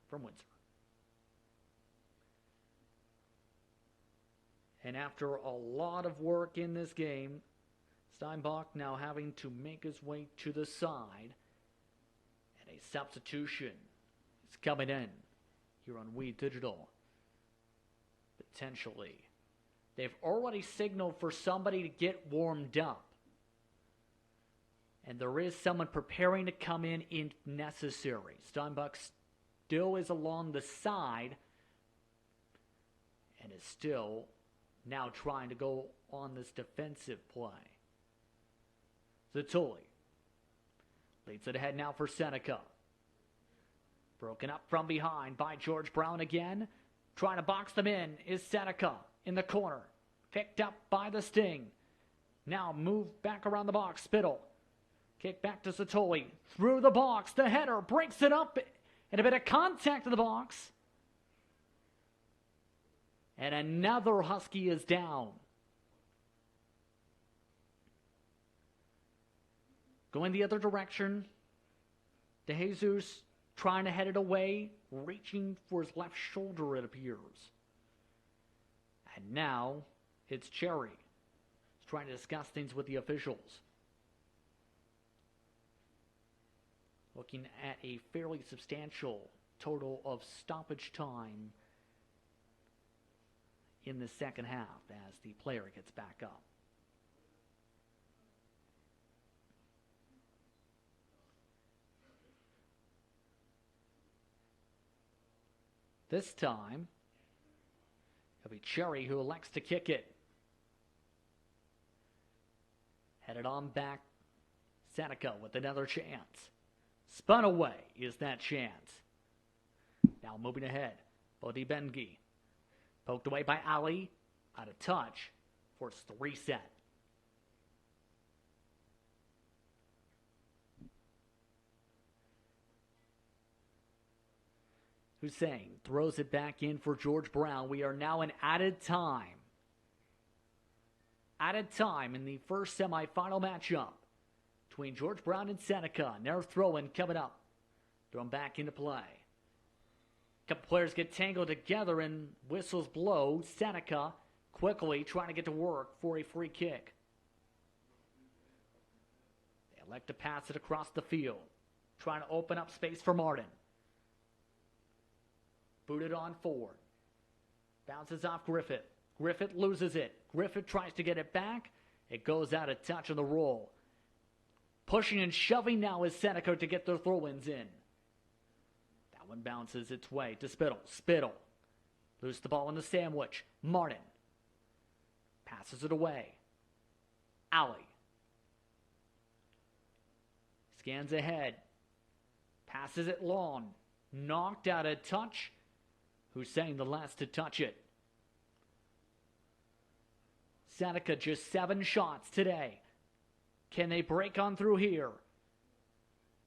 from Windsor. And after a lot of work in this game, Steinbach now having to make his way to the side, and a substitution is coming in here on Wheat Digital. Potentially. They've already signaled for somebody to get warmed up. And there is someone preparing to come in if necessary. Steinbach still is along the side and is still now trying to go on this defensive play. Zatoli leads it ahead now for Seneca. Broken up from behind by George Brown again. Trying to box them in is Seneca in the corner. Picked up by the Sting. Now moved back around the box. Spittle. Kick back to Zatoli. Through the box. The header breaks it up. And a bit of contact in the box. And another Husky is down. Going the other direction. De Jesus trying to head it away. Reaching for his left shoulder, it appears. And now it's Cherry. He's trying to discuss things with the officials. Looking at a fairly substantial total of stoppage time in the second half as the player gets back up. This time, it'll be Cherry who elects to kick it. Headed on back, Seneca with another chance. Spun away is that chance. Now moving ahead, Bodibengi. Poked away by Ali. Out of touch for its 3 set. Hussein throws it back in for George Brown. We are now in added time. Added time in the first semifinal matchup between George Brown and Seneca. And they're throwing coming up. Thrown back into play. A couple players get tangled together and whistles blow. Seneca quickly trying to get to work for a free kick. They elect to pass it across the field. Trying to open up space for Martin. Booted on forward. Bounces off Griffith. Griffith loses it. Griffith tries to get it back. It goes out of touch on the roll. Pushing and shoving now is Seneca to get their throw-ins in. That one bounces its way to Spittle. Spittle. Loses the ball in the sandwich. Martin. Passes it away. Ali. Scans ahead. Passes it long. Knocked out of touch. Hussein the last to touch it. Seneca just 7 shots today. Can they break on through here?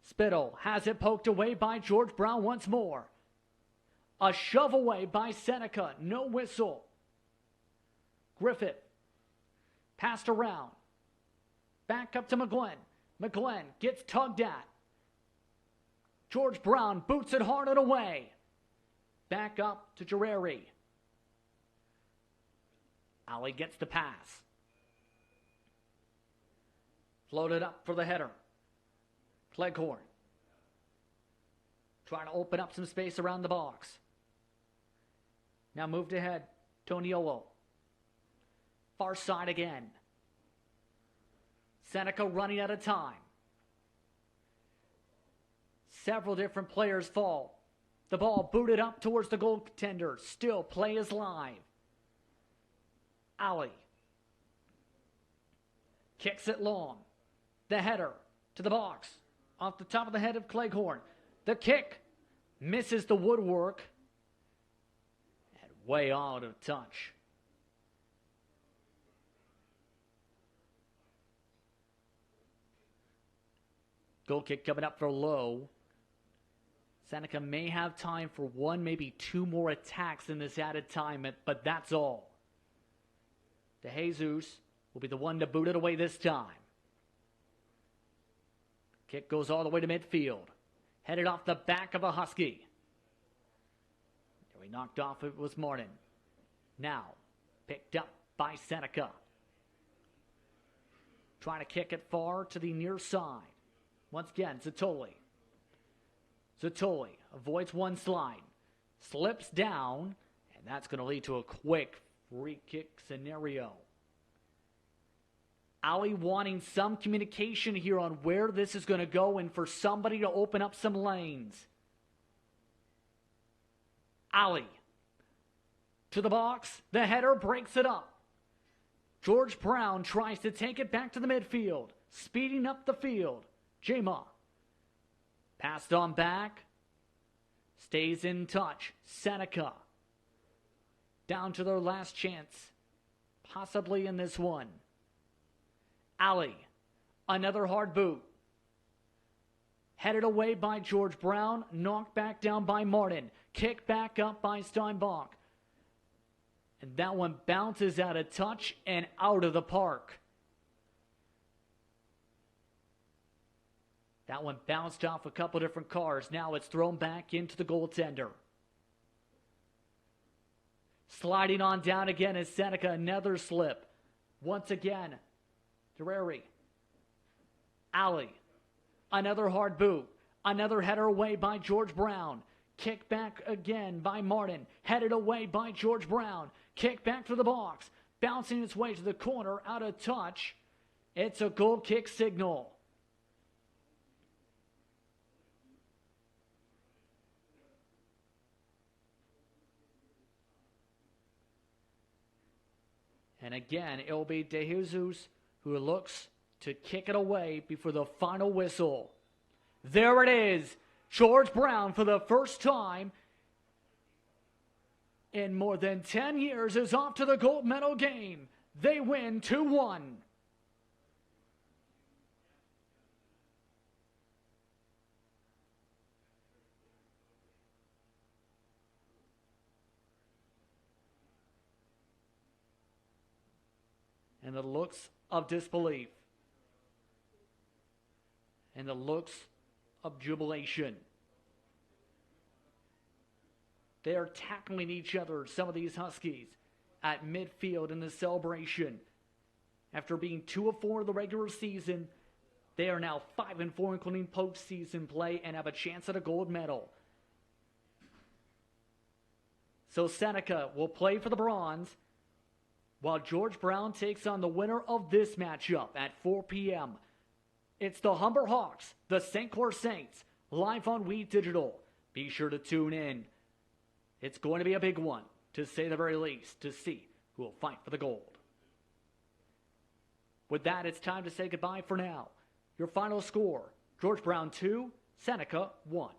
Spittle has it poked away by George Brown once more. A shove away by Seneca. No whistle. Griffith. Passed around. Back up to McGlenn. McGlenn gets tugged at. George Brown boots it hard and away. Back up to Gereri. Ali gets the pass. Floated up for the header. Cleghorn. Trying to open up some space around the box. Now moved ahead. Toniolo. Far side again. Seneca running out of time. Several different players fall. The ball booted up towards the goaltender. Still, play is live. Ali. Kicks it long. The header to the box. Off the top of the head of Cleghorn. The kick misses the woodwork. And way out of touch. Goal kick coming up for Lowe. Seneca may have time for 1, maybe 2 more attacks in this added time, but that's all. De Jesus will be the one to boot it away this time. Kick goes all the way to midfield. Headed off the back of a Husky. He knocked off, it was Martin. Now, picked up by Seneca. Trying to kick it far to the near side. Once again, Zatoli. Zatoli avoids one slide. Slips down, and that's going to lead to a quick free kick scenario. Ali wanting some communication here on where this is going to go and for somebody to open up some lanes. Ali to the box. The header breaks it up. George Brown tries to take it back to the midfield. Speeding up the field. Jema. Passed on back. Stays in touch. Seneca. Down to their last chance. Possibly in this one. Ali. Another hard boot. Headed away by George Brown. Knocked back down by Martin. Kicked back up by Steinbach. And that one bounces out of touch and out of the park. That one bounced off a couple different cars. Now it's thrown back into the goaltender. Sliding on down again is Seneca, another slip. Once again, Dureri. Ali. Another hard boot. Another header away by George Brown. Kick back again by Martin. Headed away by George Brown. Kick back to the box. Bouncing its way to the corner, out of touch. It's a goal kick signal. And again, it will be De Jesus who looks to kick it away before the final whistle. There it is. George Brown, for the first time in more than 10 years, is off to the gold medal game. They win 2-1. And the looks of disbelief. And the looks of jubilation. They are tackling each other, some of these Huskies, at midfield in the celebration. After being 2-4 in the regular season, they are now 5-4, including postseason play, and have a chance at a gold medal. So Seneca will play for the bronze, while George Brown takes on the winner of this matchup at 4 p.m. It's the Humber Hawks, the St. Clair Saints, live on We Digital. Be sure to tune in. It's going to be a big one, to say the very least, to see who will fight for the gold. With that, it's time to say goodbye for now. Your final score, George Brown 2, Seneca 1.